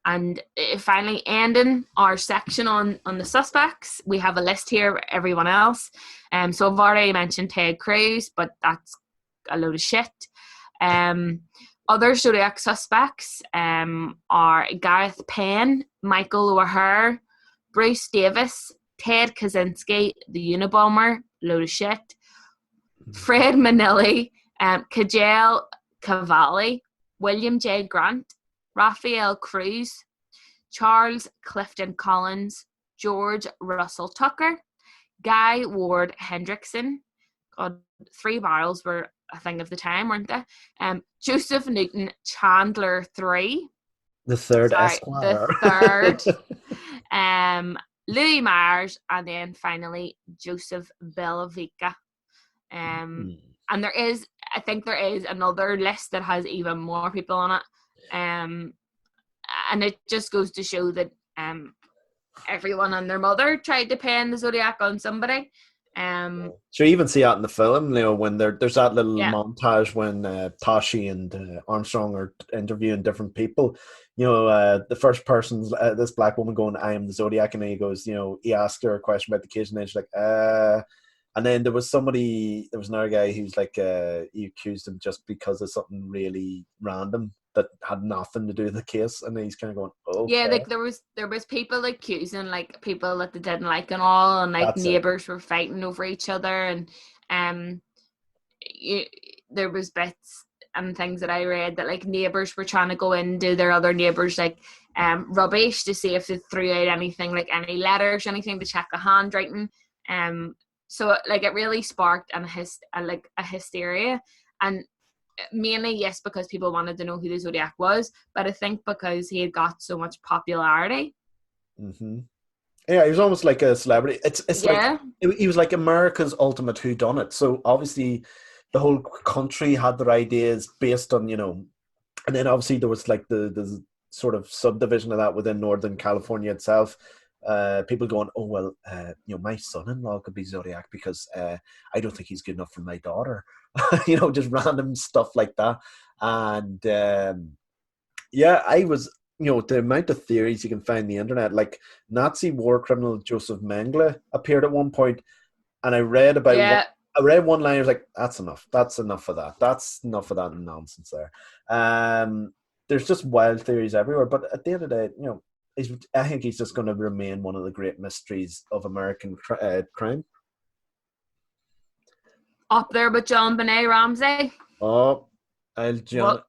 C: And finally, ending our section on the suspects, we have a list here of everyone else. So I've already mentioned Ted Cruz, but that's a load of shit. Other Zodiac suspects are Gareth Penn, Michael O'Hare, Bruce Davis, Ted Kaczynski, the Unabomber, load of shit, Fred Manilli, Kajal Cavalli, William J. Grant, Raphael Cruz, Charles Clifton Collins, George Russell Tucker, Guy Ward Hendrickson. God, 3 barrels were a thing of the time, weren't they? Joseph Newton Chandler III.
D: The third
C: Sorry,
D: Esquire.
C: The third. Louis Myers, and then finally Joseph Bellavica. And I think there is another list that has even more people on it. And it just goes to show that everyone and their mother tried to pin the Zodiac on somebody.
D: So you even see that in the film, you know, when there's that little montage when Tashi and Armstrong are interviewing different people. You know, the first person's this black woman going, "I am the Zodiac," and then he goes, you know, he asked her a question about the case, and then she's like, and then there was another guy who's like, he accused him just because of something really random that had nothing to do with the case, and then he's kind of going, "Oh, okay."
C: Yeah, like there was people accusing like people that they didn't like and all, and like
D: That's
C: neighbors were fighting over each other, and there was bits and things that I read that like neighbors were trying to go into their other neighbors like rubbish to see if they threw out anything, like any letters, anything to check the handwriting. So like it really sparked a hysteria, and mainly yes because people wanted to know who the Zodiac was, but I think because he had got so much popularity.
D: Mm-hmm. Yeah, he was almost like a celebrity. It's like he was like America's ultimate whodunit. So obviously the whole country had their ideas based on, you know, and then obviously there was like the sort of subdivision of that within Northern California itself. People going, "Oh well, you know, my son-in-law could be Zodiac because I don't think he's good enough for my daughter." You know, just random stuff like that. And I was, you know, the amount of theories you can find on the internet, like Nazi war criminal Joseph Mengele appeared at one point, and I read about I read one line. I was like, "That's enough. That's enough of that. That's enough of that nonsense there." There's just wild theories everywhere, but at the end of the day, you know, I think he's just going to remain one of the great mysteries of American crime.
C: Up there with John Benet Ramsey.
D: Oh, no,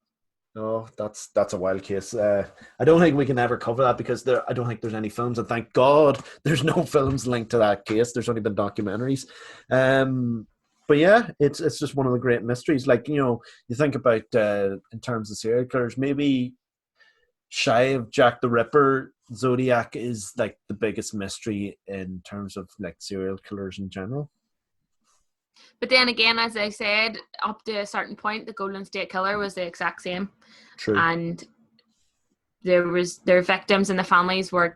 D: that's a wild case. I don't think we can ever cover that because I don't think there's any films, and thank God there's no films linked to that case. There's only been documentaries. But yeah, it's just one of the great mysteries. Like, you know, you think about in terms of serial killers, maybe shy of Jack the Ripper, Zodiac is like the biggest mystery in terms of like serial killers in general.
C: But then again, as I said, up to a certain point, the Golden State Killer was the exact same.
D: True.
C: And their victims and the families were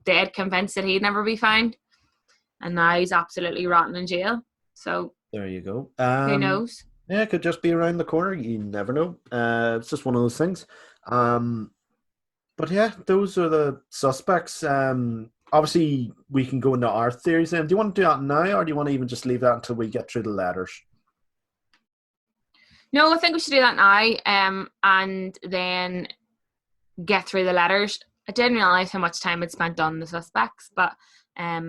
C: dead convinced that he'd never be found. And now he's absolutely rotten in jail. So
D: there you go.
C: who knows?
D: Yeah, it could just be around the corner. You never know. It's just one of those things. But yeah, those are the suspects. Obviously, we can go into our theories then. Do you want to do that now, or do you want to even just leave that until we get through the letters?
C: No, I think we should do that now, and then get through the letters. I didn't realise how much time I'd spent on the suspects, but I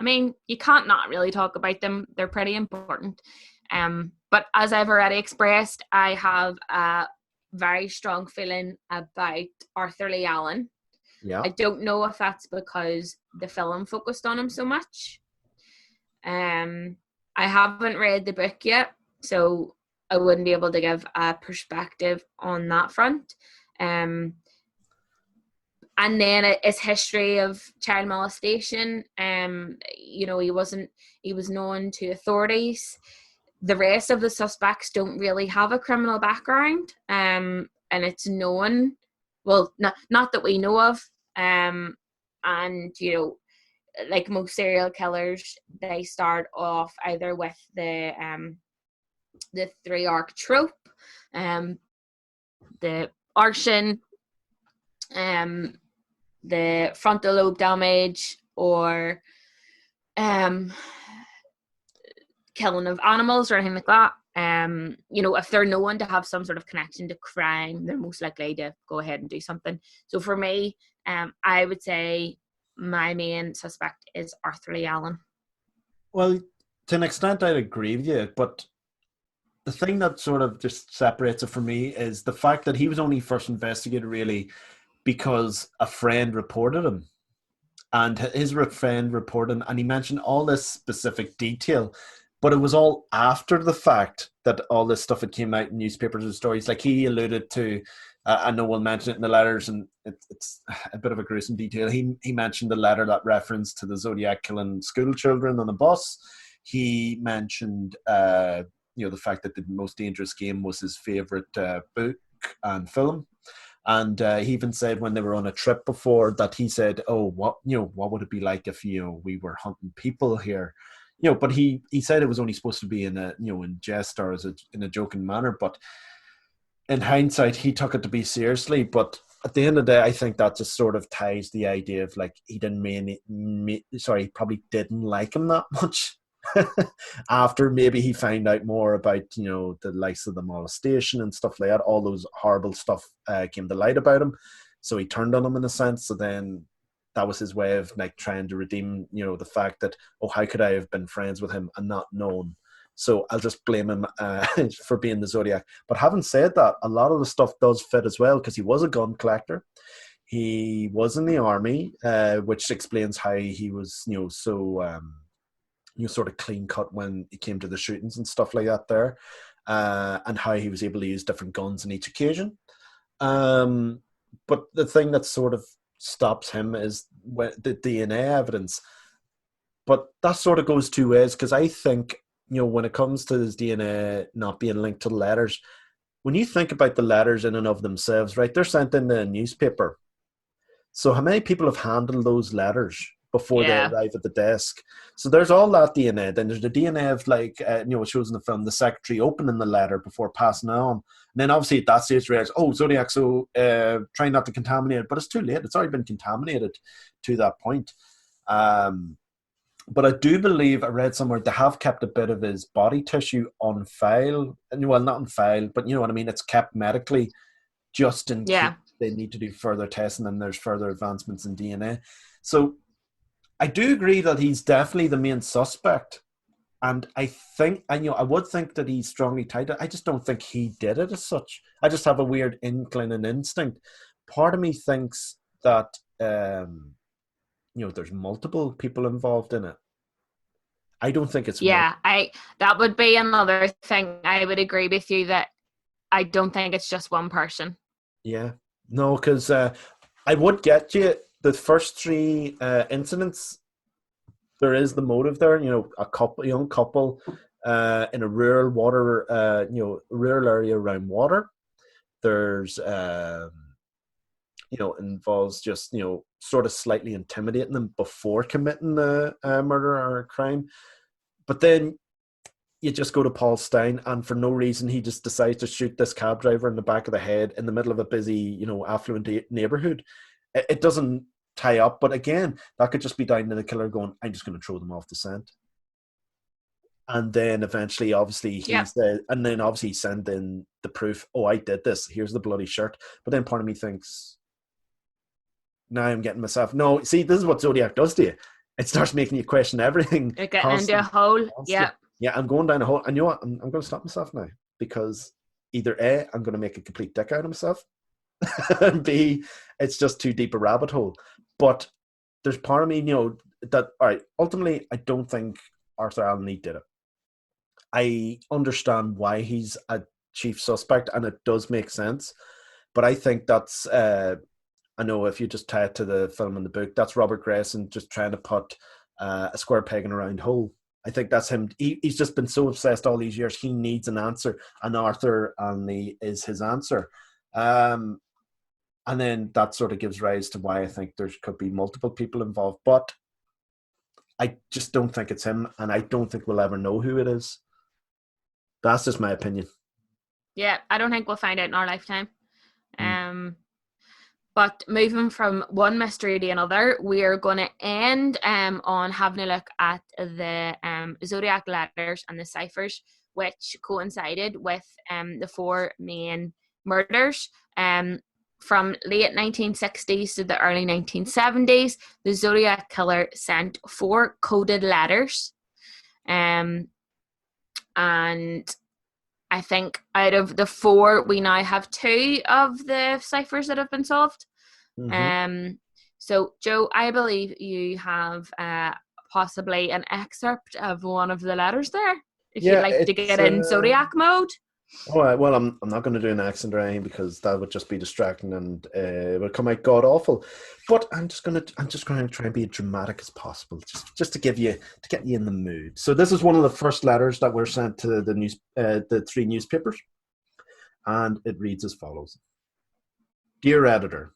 C: mean, you can't not really talk about them. They're pretty important. But as I've already expressed, I have a very strong feeling about Arthur Lee Allen.
D: Yeah.
C: I don't know if that's because the film focused on him so much. I haven't read the book yet, so I wouldn't be able to give a perspective on that front. And then his history of child molestation. He was known to authorities. The rest of the suspects don't really have a criminal background. And it's known, well, not that we know of. And, like most serial killers, they start off either with the 3-arc trope, the arson, the frontal lobe damage, or killing of animals or anything like that. If they're known to have some sort of connection to crime, they're most likely to go ahead and do something. So for me, I would say my main suspect is Arthur Lee Allen.
D: Well, to an extent, I'd agree with you, but the thing that sort of just separates it for me is the fact that he was only first investigated really because a friend reported him. And his friend reported him, and he mentioned all this specific detail, but it was all after the fact that all this stuff had came out in newspapers and stories. Like he alluded to, I know we'll mention it in the letters, and it's a bit of a gruesome detail. He mentioned the letter that referenced to the Zodiac killing school children on the bus. He mentioned, the fact that the Most Dangerous Game was his favorite book and film. And he even said when they were on a trip before that he said, "Oh, what would it be like if we were hunting people here?" But he said it was only supposed to be in a in jest or in a joking manner. But in hindsight, he took it to be seriously. But at the end of the day, I think that just sort of ties the idea of like he probably didn't like him that much. After maybe he found out more about the likes of the molestation and stuff like that, all those horrible stuff came to light about him, so he turned on him in a sense. So then that was his way of like trying to redeem the fact that, oh, how could I have been friends with him and not known? So I'll just blame him for being the Zodiac. But having said that, a lot of the stuff does fit as well, because he was a gun collector. He was in the army, which explains how he was so sort of clean cut when it came to the shootings and stuff like that there, and how he was able to use different guns on each occasion. But the thing that sort of stops him is the DNA evidence. But that sort of goes two ways, because I think, when it comes to his DNA not being linked to the letters, when you think about the letters in and of themselves, right, they're sent in the newspaper. So how many people have handled those letters before they arrive at the desk? So there's all that DNA. Then there's the DNA of it shows in the film, the secretary opening the letter before passing it on. And then obviously at that stage realize, oh, Zodiac, so trying not to contaminate it. But it's too late. It's already been contaminated to that point. But I do believe I read somewhere they have kept a bit of his body tissue on file. Well, not on file, but you know what I mean? It's kept medically just in case they need to do further testing and there's further advancements in DNA. So I do agree that he's definitely the main suspect. And I would think that he's strongly tied to it. I just don't think he did it as such. I just have a weird inkling and instinct. Part of me thinks that, there's multiple people involved in it. I don't think it's
C: that would be another thing. I would agree with you that I don't think it's just one person. Yeah.
D: No, because I would get you the first three incidents. There is the motive there, a young couple in a rural water, rural area around water. There's, involves just, sort of slightly intimidating them before committing the murder or a crime. But then you just go to Paul Stein, and for no reason, he just decides to shoot this cab driver in the back of the head in the middle of a busy, affluent neighborhood. It doesn't tie up, but again, that could just be down to the killer going, I'm just going to throw them off the scent. And then eventually, obviously, he sent in the proof. Oh, I did this. Here's the bloody shirt. But then part of me thinks, now I'm getting myself. No, see, this is what Zodiac does to you. It starts making you question everything.
C: You're getting into a hole. Yeah.
D: Yeah, I'm going down a hole. And you know what? I'm going to stop myself now, because either A, I'm going to make a complete dick out of myself, and B, it's just too deep a rabbit hole. But there's part of me, that, all right, ultimately, I don't think Arthur Allen Lee did it. I understand why he's a chief suspect, and it does make sense. But I think that's, I know if you just tie it to the film and the book, that's Robert Grayson just trying to put a square peg in a round hole. I think that's him. He's just been so obsessed all these years. He needs an answer, and Arthur Allen Lee is his answer. And then that sort of gives rise to why I think there could be multiple people involved. But I just don't think it's him, and I don't think we'll ever know who it is. That's just my opinion.
C: Yeah, I don't think we'll find out in our lifetime. But moving from one mystery to another, we are going to end on having a look at the Zodiac letters and the ciphers, which coincided with the four main murders. From late 1960s to the early 1970s, the Zodiac Killer sent 4 coded letters. And I think out of the 4, we now have 2 of the ciphers that have been solved. Mm-hmm. So, Joe, I believe you have possibly an excerpt of one of the letters there, if you'd like to get in Zodiac mode.
D: Oh, well, I'm not going to do an accent or anything, because that would just be distracting, and it would come out god awful. But I'm just going to try and be as dramatic as possible, just to get you in the mood. So this is one of the first letters that were sent to the 3 newspapers, and it reads as follows: Dear Editor,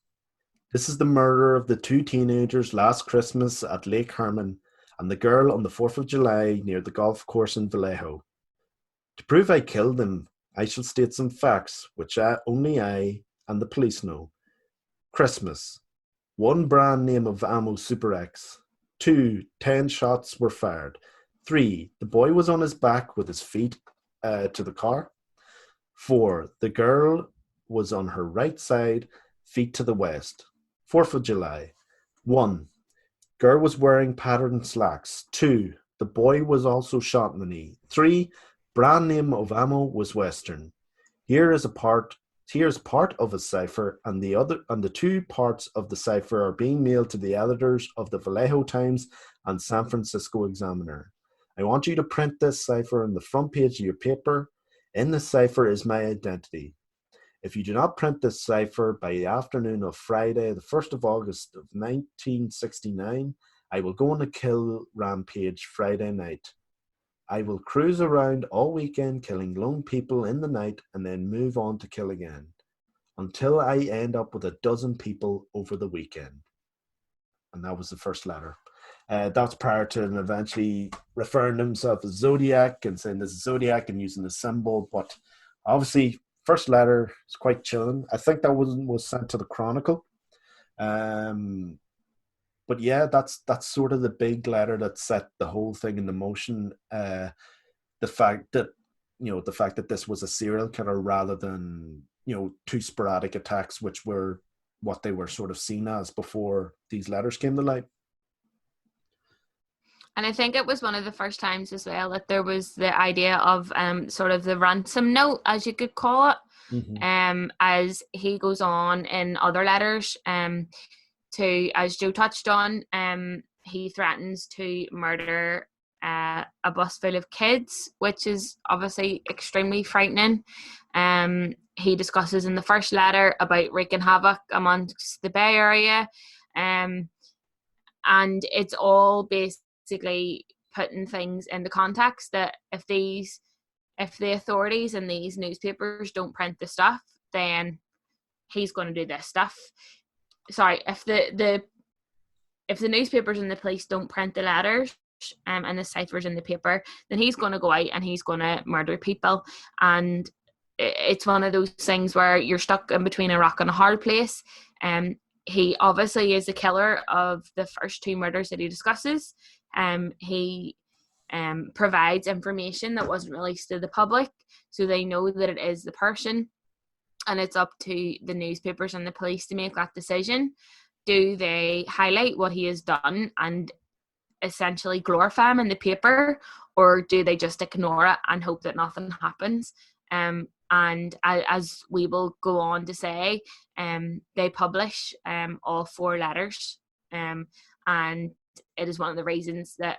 D: this is the murder of the 2 teenagers last Christmas at Lake Herman, and the girl on the 4th of July near the golf course in Vallejo. To prove I killed them, I shall state some facts which only I and the police know. Christmas. 1 brand name of ammo Super X. 2, 10 shots were fired. 3, the boy was on his back with his feet to the car. 4, the girl was on her right side, feet to the west. 4th of July. 1, girl was wearing patterned slacks. 2, the boy was also shot in the knee. 3, brand name of ammo was Western. Here's part of a cipher, and the 2 parts of the cipher are being mailed to the editors of the Vallejo Times and San Francisco Examiner. I want you to print this cipher on the front page of your paper. In the cipher is my identity. If you do not print this cipher by the afternoon of Friday, the 1st of August of 1969, I will go on a kill rampage Friday night. I will cruise around all weekend killing lone people in the night and then move on to kill again until I end up with 12 people over the weekend. And that was the first letter. That's prior to him eventually referring to himself as Zodiac and saying this is Zodiac and using the symbol. But obviously, first letter is quite chilling. I think that was sent to the Chronicle. But yeah, that's sort of the big letter that set the whole thing into motion. The fact that this was a serial killer rather than 2 sporadic attacks, which were what they were sort of seen as before these letters came to light.
C: And I think it was one of the first times as well that there was the idea of sort of the ransom note, as you could call it, as he goes on in other letters. To, as Joe touched on, he threatens to murder a bus full of kids, which is obviously extremely frightening. He discusses in the first letter about wreaking havoc amongst the Bay Area, and it's all basically putting things into context, that if the authorities and these newspapers don't print the stuff, then he's going to do this stuff. Sorry, if the newspapers and the police don't print the letters and the ciphers in the paper, then he's going to go out and he's going to murder people. And it's one of those things where you're stuck in between a rock and a hard place. He obviously is the killer of the first 2 murders that he discusses. He provides information that wasn't released to the public, so they know that it is the person, and it's up to the newspapers and the police to make that decision. Do they highlight what he has done and essentially glorify him in the paper, or do they just ignore it and hope that nothing happens? And as we will go on to say, they publish all 4 letters, and it is one of the reasons that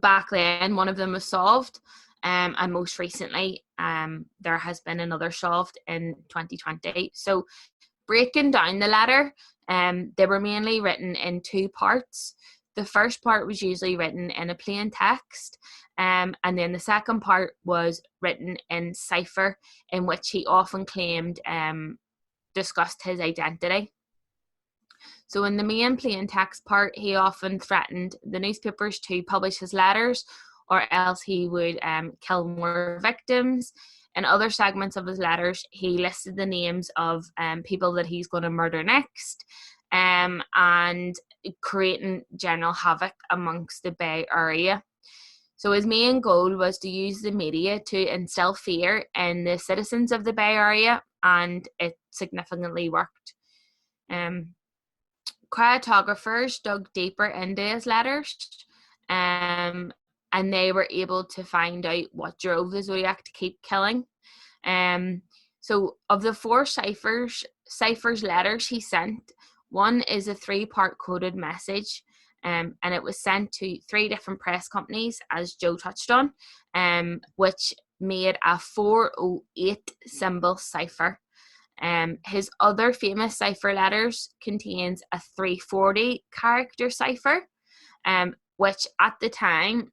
C: back then one of them was solved, and most recently there has been another solved in 2020. So breaking down the letter, they were mainly written in 2 parts. The first part was usually written in a plain text, and then the second part was written in cipher, in which he often claimed discussed his identity. So in the main plain text part, he often threatened the newspapers to publish his letters, or else he would kill more victims. In other segments of his letters, he listed the names of people that he's going to murder next, and creating general havoc amongst the Bay Area. So his main goal was to use the media to instill fear in the citizens of the Bay Area, and it significantly worked. Cryotographers dug deeper into his letters, and they were able to find out what drove the Zodiac to keep killing. So of the 4 ciphers letters he sent, one is a 3-part coded message, and it was sent to 3 different press companies, as Joe touched on, which made a 408 symbol cipher. His other famous cipher letters contains a 340 character cipher, which at the time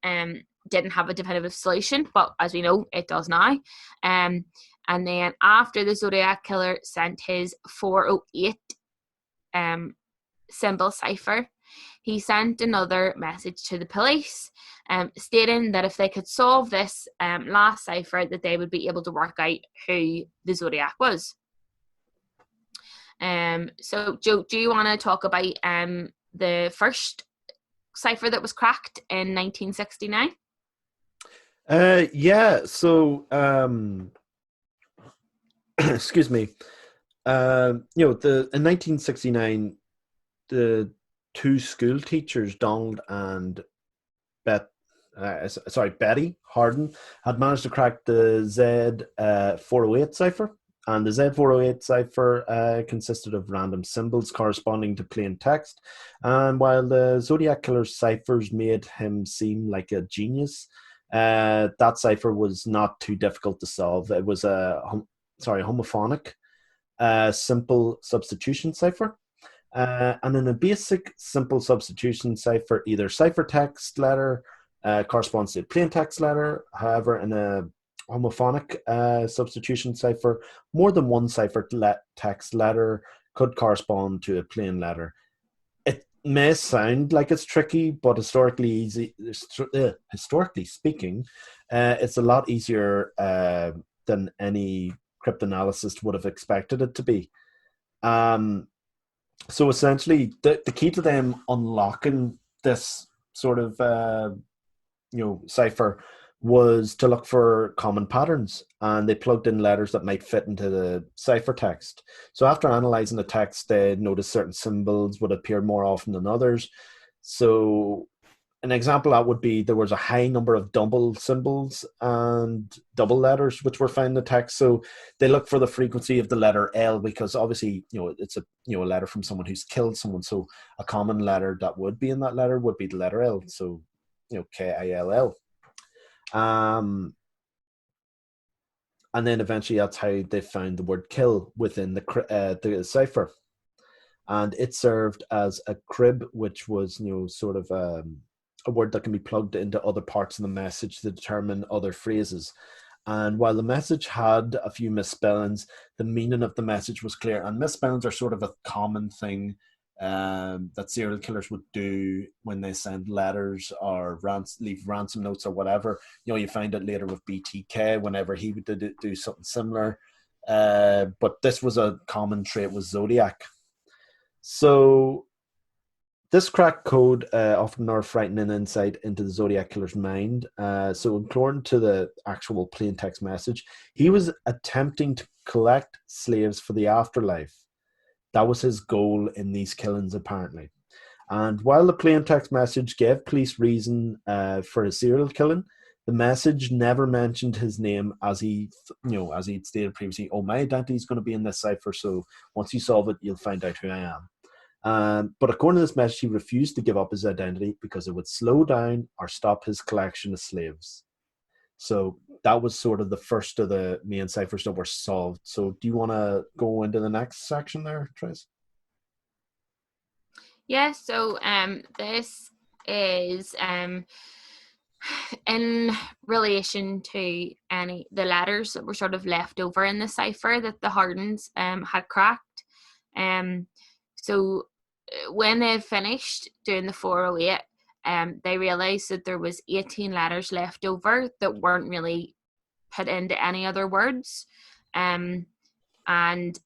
C: didn't have a definitive solution, but as we know, it does now. And then after the Zodiac Killer sent his 408 symbol cipher, he sent another message to the police, stating that if they could solve this last cipher, that they would be able to work out who the Zodiac was. So Joe, do you want to talk about the first cipher that was cracked in 1969?
D: Yeah, so excuse me. In 1969, the 2 school teachers, Donald and Betty Harden, had managed to crack the Z408 cipher. And the Z408 cipher consisted of random symbols corresponding to plain text. And while the Zodiac Killer's ciphers made him seem like a genius, that cipher was not too difficult to solve. It was a homophonic simple substitution cipher. And in a basic simple substitution cipher, either ciphertext letter corresponds to a plain text letter. However, in a homophonic substitution cipher, more than one ciphertext letter could correspond to a plain letter. It may sound like it's tricky, but historically speaking, it's a lot easier than any cryptanalyst would have expected it to be. So essentially, the key to them unlocking this sort of cipher was to look for common patterns, and they plugged in letters that might fit into the ciphertext. So after analyzing the text, they noticed certain symbols would appear more often than others. So an example that would be there was a high number of double symbols and double letters which were found in the text. So they looked for the frequency of the letter L, because obviously it's a letter from someone who's killed someone. So a common letter that would be in that letter would be the letter L. So Kill. And then eventually that's how they found the word kill within the cipher, and it served as a crib, which was sort of a word that can be plugged into other parts of the message to determine other phrases. And while the message had a few misspellings, the meaning of the message was clear. And misspellings are sort of a common thing that serial killers would do when they send letters or leave ransom notes or whatever. You find it later with BTK whenever he would do something similar. But this was a common trait with Zodiac. So this cracked code offered another frightening insight into the Zodiac killer's mind. So according to the actual plain text message, he was attempting to collect slaves for the afterlife. That was his goal in these killings, apparently. And while the plain text message gave police reason for his serial killing, the message never mentioned his name, as he'd stated previously. Oh, my identity is going to be in this cipher, so once you solve it, you'll find out who I am. But according to this message, he refused to give up his identity because it would slow down or stop his collection of slaves. So that was sort of the first of the main ciphers that were solved. So do you want to go into the next section there, Therese?
C: Yeah, so this is in relation to the letters that were sort of left over in the cipher that the Hardens had cracked. So when they had finished doing the 408, they realised that there was 18 letters left over that weren't really put into any other words. And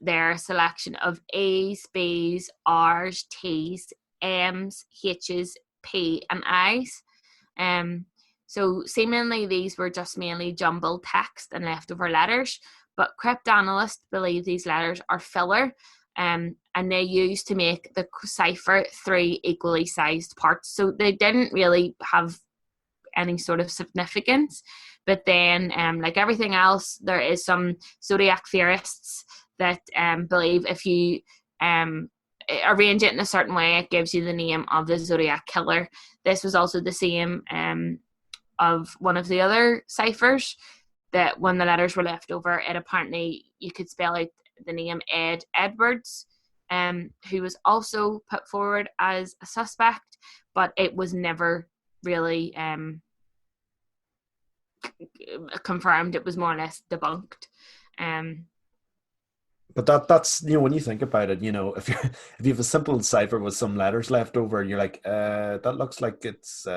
C: their selection of A's, B's, R's, T's, M's, H's, P and I's. So seemingly these were just mainly jumbled text and leftover letters, but cryptanalysts believe these letters are filler, and they used to make the cipher 3 equally sized parts. So they didn't really have any sort of significance. But then, like everything else, there is some Zodiac theorists that believe if you arrange it in a certain way, it gives you the name of the Zodiac Killer. This was also the same of one of the other ciphers, that when the letters were left over, it apparently you could spell out the name Ed Edwards, who was also put forward as a suspect, but it was never really confirmed. It was more or less debunked.
D: But that's when you think about it, if you have a simple cipher with some letters left over, you're like, that looks like it's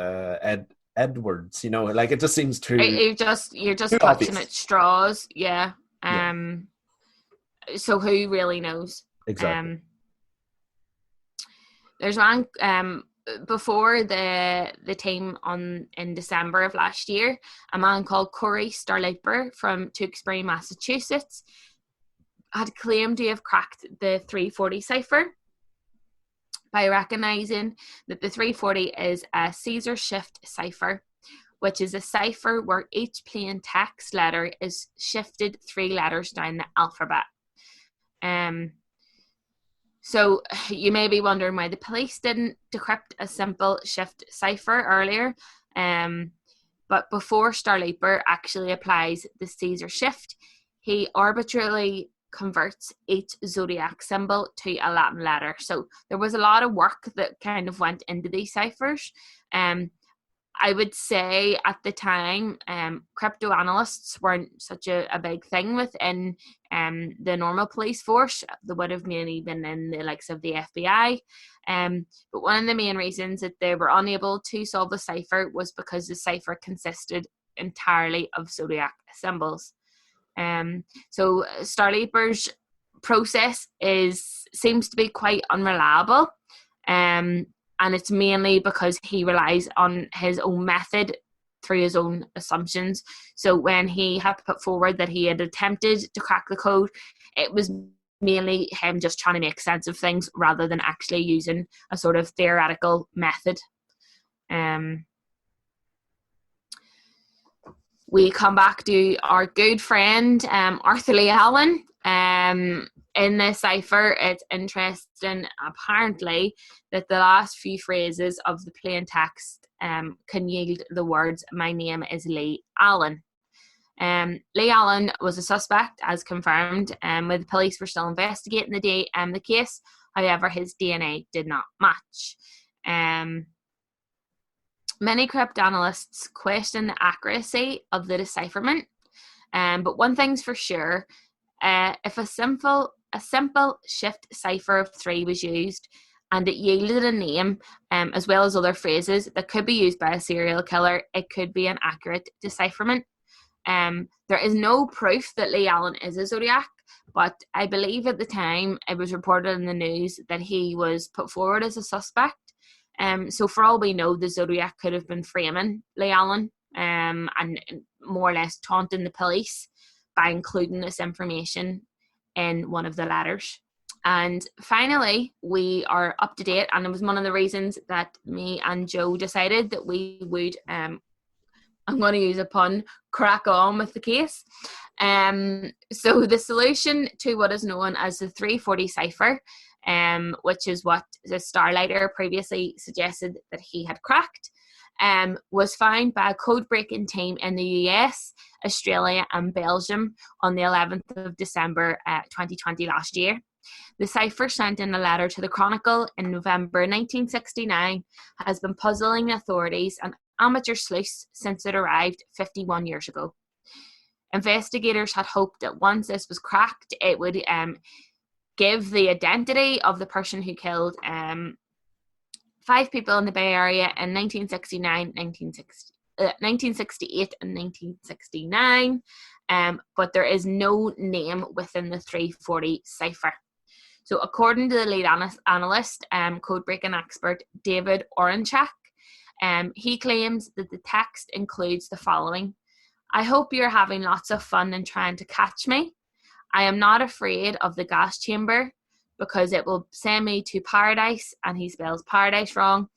D: Edwards, like it just seems too.
C: You're just
D: too
C: clutching
D: obvious.
C: at straws, yeah. So who really knows?
D: Exactly.
C: There's one before the team in December of last year, a man called Corey Starliper from Tewksbury, Massachusetts, had claimed to have cracked the 340 cipher by recognizing that the 340 is a Caesar shift cipher, which is a cipher where each plain text letter is shifted 3 letters down the alphabet. So you may be wondering why the police didn't decrypt a simple shift cipher earlier. But before Starliper actually applies the Caesar shift, he arbitrarily converts each zodiac symbol to a Latin letter. So there was a lot of work that kind of went into these ciphers. I would say at the time, cryptoanalysts weren't such a big thing within the normal police force. They would have mainly been in the likes of the FBI. But one of the main reasons that they were unable to solve the cipher was because the cipher consisted entirely of zodiac symbols. So Starliper's process seems to be quite unreliable. And it's mainly because he relies on his own method through his own assumptions. So when he had put forward that he had attempted to crack the code, it was mainly him just trying to make sense of things rather than actually using a sort of theoretical method. We come back to our good friend, Arthur Lee Allen. In this cipher, it's interesting, apparently, that the last few phrases of the plain text can yield the words, "My name is Lee Allen." Lee Allen was a suspect, as confirmed, with the police were still investigating the case. However, his DNA did not match. Many cryptanalysts question the accuracy of the decipherment, but one thing's for sure: if a simple shift cipher of 3 was used, and it yielded a name, as well as other phrases that could be used by a serial killer, it could be an accurate decipherment. There is no proof that Lee Allen is a Zodiac, but I believe at the time it was reported in the news that he was put forward as a suspect. So for all we know, the Zodiac could have been framing Lee Allen, and more or less taunting the police by including this information in one of the letters. And finally, we are up to date, and it was one of the reasons that me and Joe decided that we would, I'm going to use a pun, crack on with the case. So the solution to what is known as the 340 cipher, which is what the Starlighter previously suggested that he had cracked, was found by a code-breaking team in the US, Australia and Belgium on the 11th of December 2020 last year. The cipher, sent in a letter to the Chronicle in November 1969, has been puzzling authorities and amateur sleuths since it arrived 51 years ago. Investigators had hoped that once this was cracked, it would give the identity of the person who killed 5 people in the Bay Area in 1969, 1968 and 1969, but there is no name within the 340 cipher. So according to the lead analyst, code-breaking expert David Oranchak, he claims that the text includes the following: "I hope you're having lots of fun and trying to catch me. I am not afraid of the gas chamber because it will send me to paradise," and he spells paradise wrong,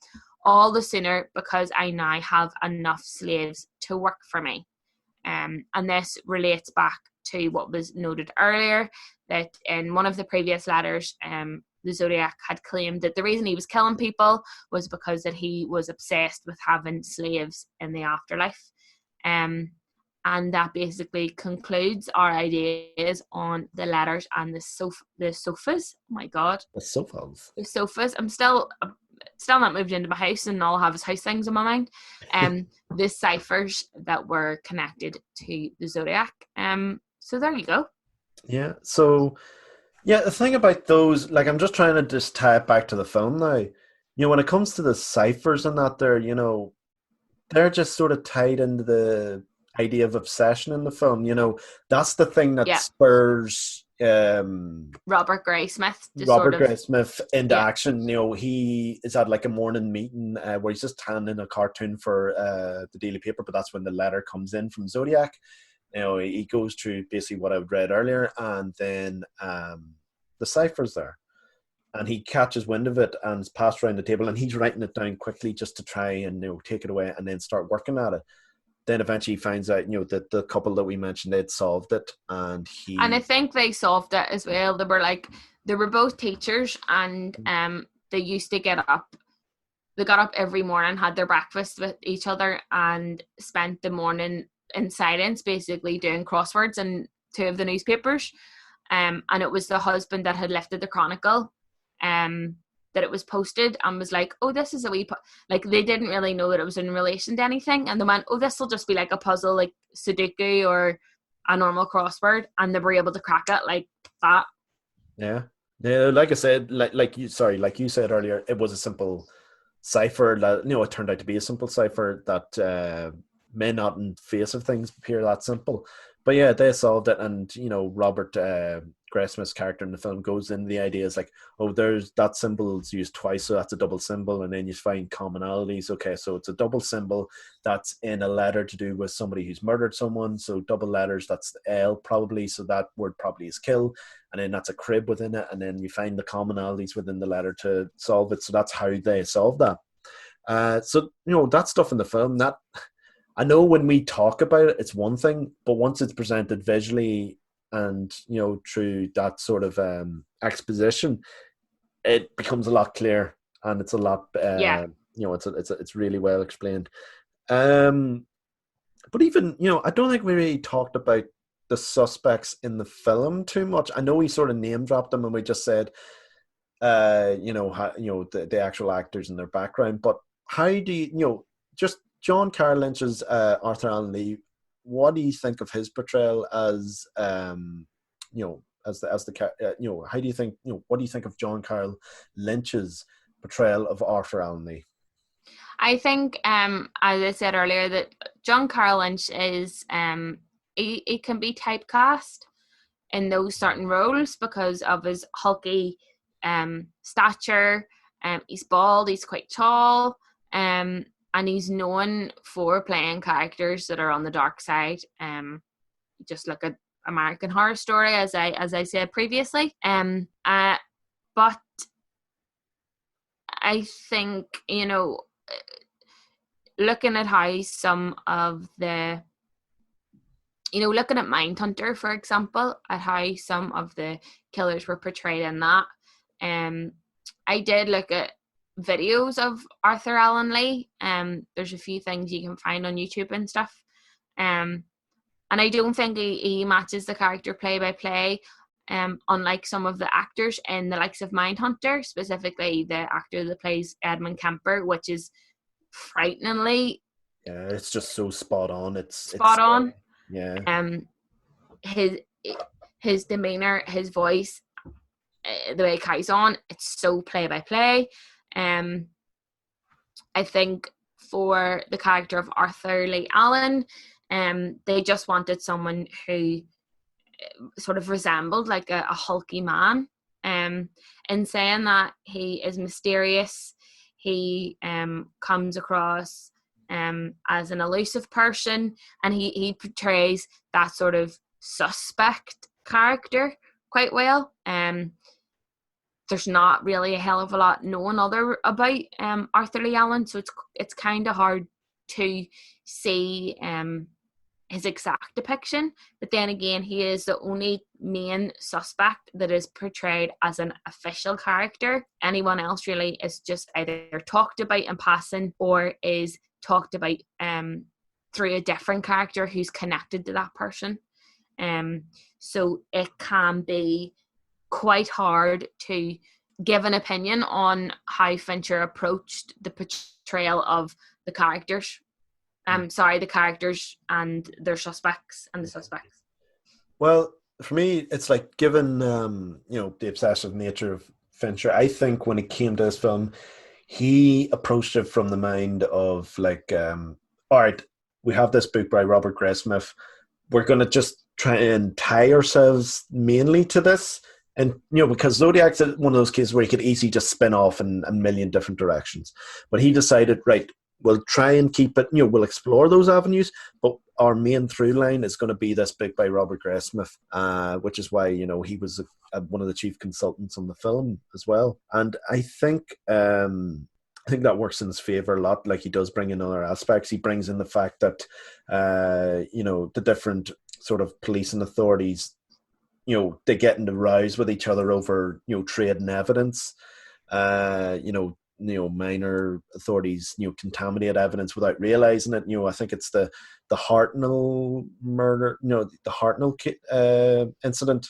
C: "all the sooner because I now have enough slaves to work for me." And this relates back to what was noted earlier, that in one of the previous letters, the Zodiac had claimed that the reason he was killing people was because that he was obsessed with having slaves in the afterlife. And that basically concludes our ideas on the letters and the sofas. Oh my God.
D: The sofas.
C: The sofas. I'm still not moved into my house, and all I have is house things in my mind. The ciphers that were connected to the Zodiac. So there you go.
D: Yeah. So, yeah, the thing about those, like, I'm just trying to just tie it back to the film now. You know, when it comes to the ciphers and that, they're just sort of tied into the idea of obsession in the film. You know, that's the thing that spurs
C: Robert Graysmith
D: into action. You know, he is at like a morning meeting where he's just handing a cartoon for the Daily Paper, but that's when the letter comes in from Zodiac. You know, he goes through basically what I read earlier, and then the cipher's there, and he catches wind of it and it's passed around the table, and he's writing it down quickly just to try and take it away and then start working at it. Then eventually he finds out, that the couple that we mentioned, they'd solved it, and
C: I think they solved it as well. They were both teachers, and they used to get up. They got up every morning, had their breakfast with each other, and spent the morning in silence, basically doing crosswords in 2 of the newspapers. And it was the husband that had lifted the Chronicle, that it was posted, and was like, "Oh, this is a wee like," they didn't really know that it was in relation to anything, and they went, "Oh, this will just be like a puzzle, like Sudoku or a normal crossword," and they were able to crack it like that.
D: Yeah. Like I said, like you said earlier, it was a simple cipher that it turned out to be a simple cipher that may not in face of things appear that simple, but yeah, they solved it. And Robert Graysmith's character in the film goes in, the idea is like, oh, there's that symbol is used twice, so that's a double symbol, and then you find commonalities. Okay, so it's a double symbol that's in a letter to do with somebody who's murdered someone, so double letters, that's the L probably, so that word probably is kill, and then that's a crib within it, and then you find the commonalities within the letter to solve it. So that's how they solved that. So that stuff in the film, that I know when we talk about it, it's one thing, but once it's presented visually and through that sort of exposition, it becomes a lot clearer, and it's a lot it's really well explained. But even I don't think we really talked about the suspects in the film too much. I know we sort of name dropped them and we just said the actual actors and their background, but how do just John Carroll Lynch's Arthur Allen Lee. What do you think of his portrayal as how do you think what do you think of John Carroll Lynch's portrayal of Arthur Allen Lee?
C: I think, as I said earlier, that John Carroll Lynch is he can be typecast in those certain roles because of his hulky stature. He's bald, he's quite tall, and he's known for playing characters that are on the dark side. Just look at American Horror Story, as I said previously. But I think, looking at how some of the, looking at Mindhunter, for example, at how some of the killers were portrayed in that, I did look at videos of Arthur Allen Lee. There's a few things you can find on YouTube and stuff. And I don't think he matches the character play by play, unlike some of the actors in the likes of Mindhunter, specifically the actor that plays Edmund Kemper, which is frighteningly.
D: Yeah, it's just so spot on. It's
C: spot on.
D: Yeah.
C: His demeanor, his voice, the way he carries on, it's so play by play. I think for the character of Arthur Lee Allen, they just wanted someone who sort of resembled like a hulky man. In saying that, he is mysterious. He comes across as an elusive person, and he portrays that sort of suspect character quite well. There's not really a hell of a lot known about Arthur Lee Allen, so it's kind of hard to see his exact depiction. But then again, he is the only main suspect that is portrayed as an official character. Anyone else really is just either talked about in passing or is talked about through a different character who's connected to that person. So it can be quite hard to give an opinion on how Fincher approached the portrayal of the characters. The characters and their suspects and the suspects.
D: Well, for me, it's like, given the obsessive nature of Fincher, I think when it came to this film, he approached it from the mind of like, all right, we have this book by Robert Graysmith. We're going to just try and tie ourselves mainly to this. And, because Zodiac's one of those cases where he could easily just spin off in a million different directions. But he decided, right, we'll try and keep it, we'll explore those avenues, but our main through line is going to be this book by Robert Graysmith, which is why, he was one of the chief consultants on the film as well. And I think that works in his favor a lot. Like, he does bring in other aspects. He brings in the fact that, the different sort of police and authorities, they get into rows with each other over, trading evidence. Minor authorities, contaminate evidence without realizing it. I think it's the Hartnell murder, the Hartnell incident,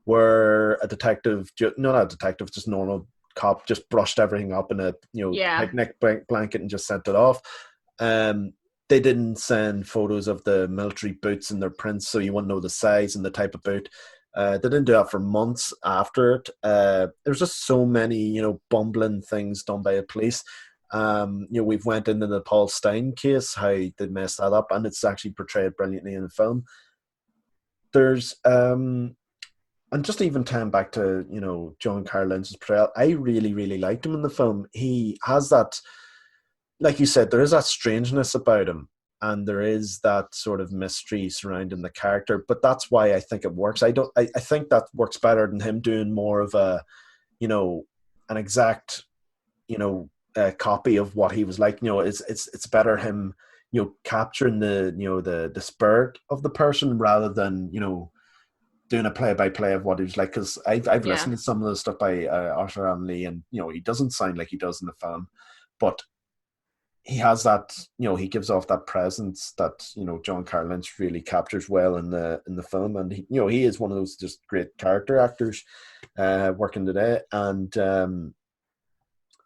D: where a detective, not a detective, just normal cop, just brushed everything up in a picnic blanket and just sent it off. They didn't send photos of the military boots and their prints, so you wouldn't know the size and the type of boot. They didn't do that for months after it. There's just so many, bumbling things done by the police. We've went into the Paul Stein case, how they messed that up, and it's actually portrayed brilliantly in the film. There's, and just even tying back to, John Carroll Lynch's portrayal, I really, really liked him in the film. He has that, like you said, there is that strangeness about him. And there is that sort of mystery surrounding the character, but that's why I think it works. I think that works better than him doing more of a, an exact, copy of what he was like. It's better him, capturing the spirit of the person rather than, doing a play-by-play of what he was like. Because I've listened to some of the stuff by Arthur Allen Lee, and he doesn't sound like he does in the film, but he has that, he gives off that presence that, John Carroll Lynch really captures well in the film. And he is one of those just great character actors working today. And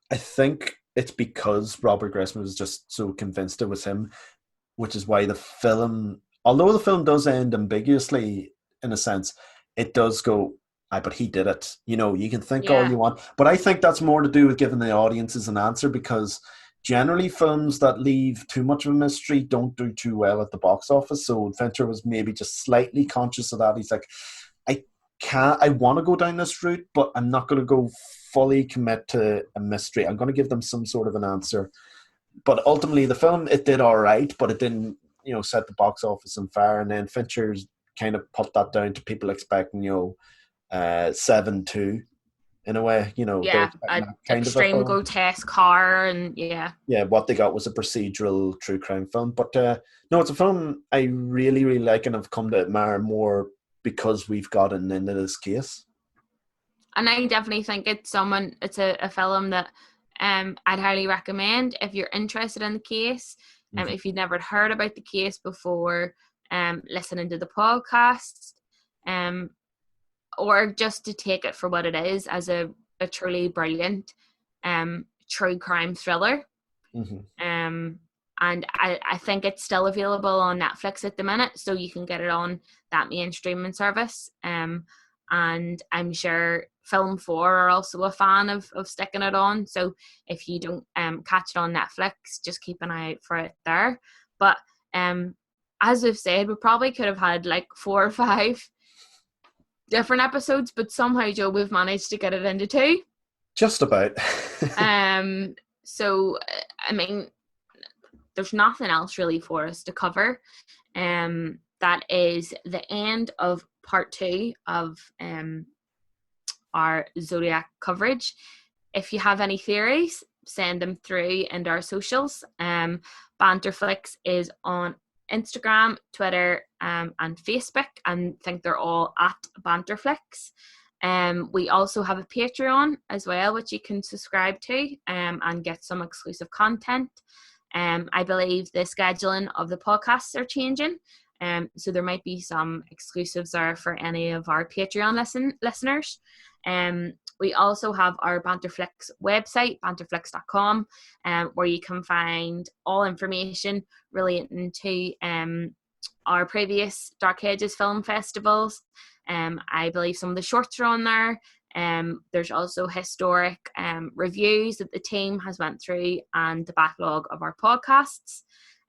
D: I think it's because Robert Grisman was just so convinced it was him, which is why the film, although the film does end ambiguously in a sense, it does go, but he did it. You know, you can think all
C: Yeah.
D: you want, but I think that's more to do with giving the audiences an answer, because generally films that leave too much of a mystery don't do too well at the box office. So Fincher was maybe just slightly conscious of that. He's like, I want to go down this route, but I'm not going to go fully commit to a mystery. I'm going to give them some sort of an answer. But ultimately, the film, it did all right, but it didn't, set the box office on fire. And then Fincher's kind of put that down to people expecting, 7-2 in a way. They're expecting that kind of a
C: extreme
D: film.
C: grotesque horror, and yeah,
D: what they got was a procedural true crime film. But no, it's a film I really, really like, and I've come to admire more because we've gotten into this case.
C: And I definitely think it's a film that I'd highly recommend if you're interested in the case. If you've never heard about the case before, listening to the podcast, or just to take it for what it is, as a truly brilliant true crime thriller. And I think it's still available on Netflix at the minute, so you can get it on that main streaming service. And I'm sure Film 4 are also a fan of sticking it on. So if you don't catch it on Netflix, just keep an eye out for it there. But as we've said, we probably could have had like 4 or 5 different episodes, but somehow, Joe, we've managed to get it into 2.
D: Just about.
C: So, I mean, there's nothing else really for us to cover. That is the end of part 2 of our Zodiac coverage. If you have any theories, send them through into our socials. Banterflix is on Instagram, Twitter, and Facebook, and I think they're all at Banterflix. We also have a Patreon as well, which you can subscribe to and get some exclusive content. I believe the scheduling of the podcasts are changing, so there might be some exclusives there for any of our Patreon listeners. We also have our Banterflix website, banterflix.com, where you can find all information relating to our previous Dark Ages film festivals. I believe some of the shorts are on there. There's also historic reviews that the team has went through, and the backlog of our podcasts.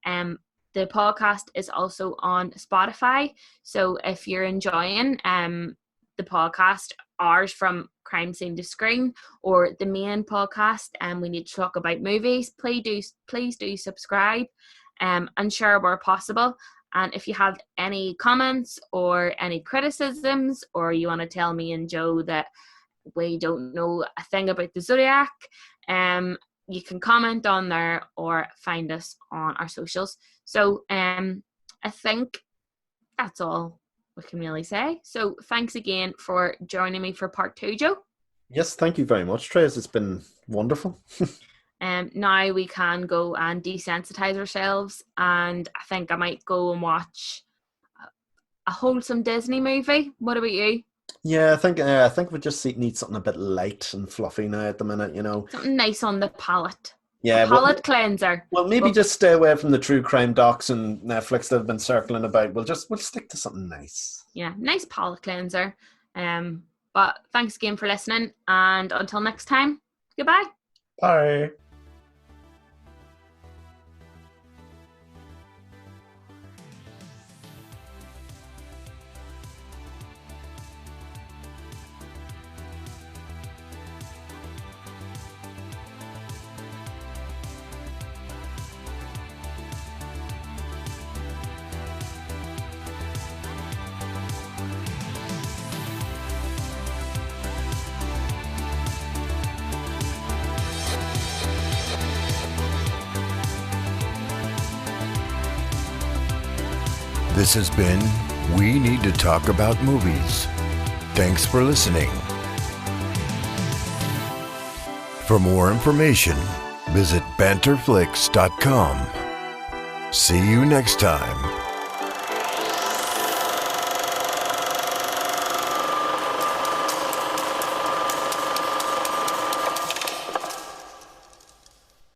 C: The podcast is also on Spotify, so if you're enjoying the podcast, ours from Crime Scene to Screen, or the main podcast, and we need to talk about movies, please do subscribe and share where possible. And if you have any comments or any criticisms, or you want to tell me and Joe that we don't know a thing about the Zodiac, you can comment on there or find us on our socials. So I think that's all we can really say. So thanks again for joining me for part 2, Joe.
D: Yes, thank you very much, Therese. It's been wonderful.
C: Now we can go and desensitize ourselves, and I think I might go and watch a wholesome Disney movie. What about you?
D: Yeah, I think we just need something a bit light and fluffy now at the minute,
C: Something nice on the palate.
D: Yeah,
C: a palate cleanser.
D: Well, maybe just stay away from the true crime docs and Netflix that have been circling about. We'll stick to something nice.
C: Yeah, nice palate cleanser. But thanks again for listening, and until next time, goodbye.
D: Bye.
A: This has been We Need to Talk About Movies. Thanks for listening. For more information, visit banterflix.com. See you next time.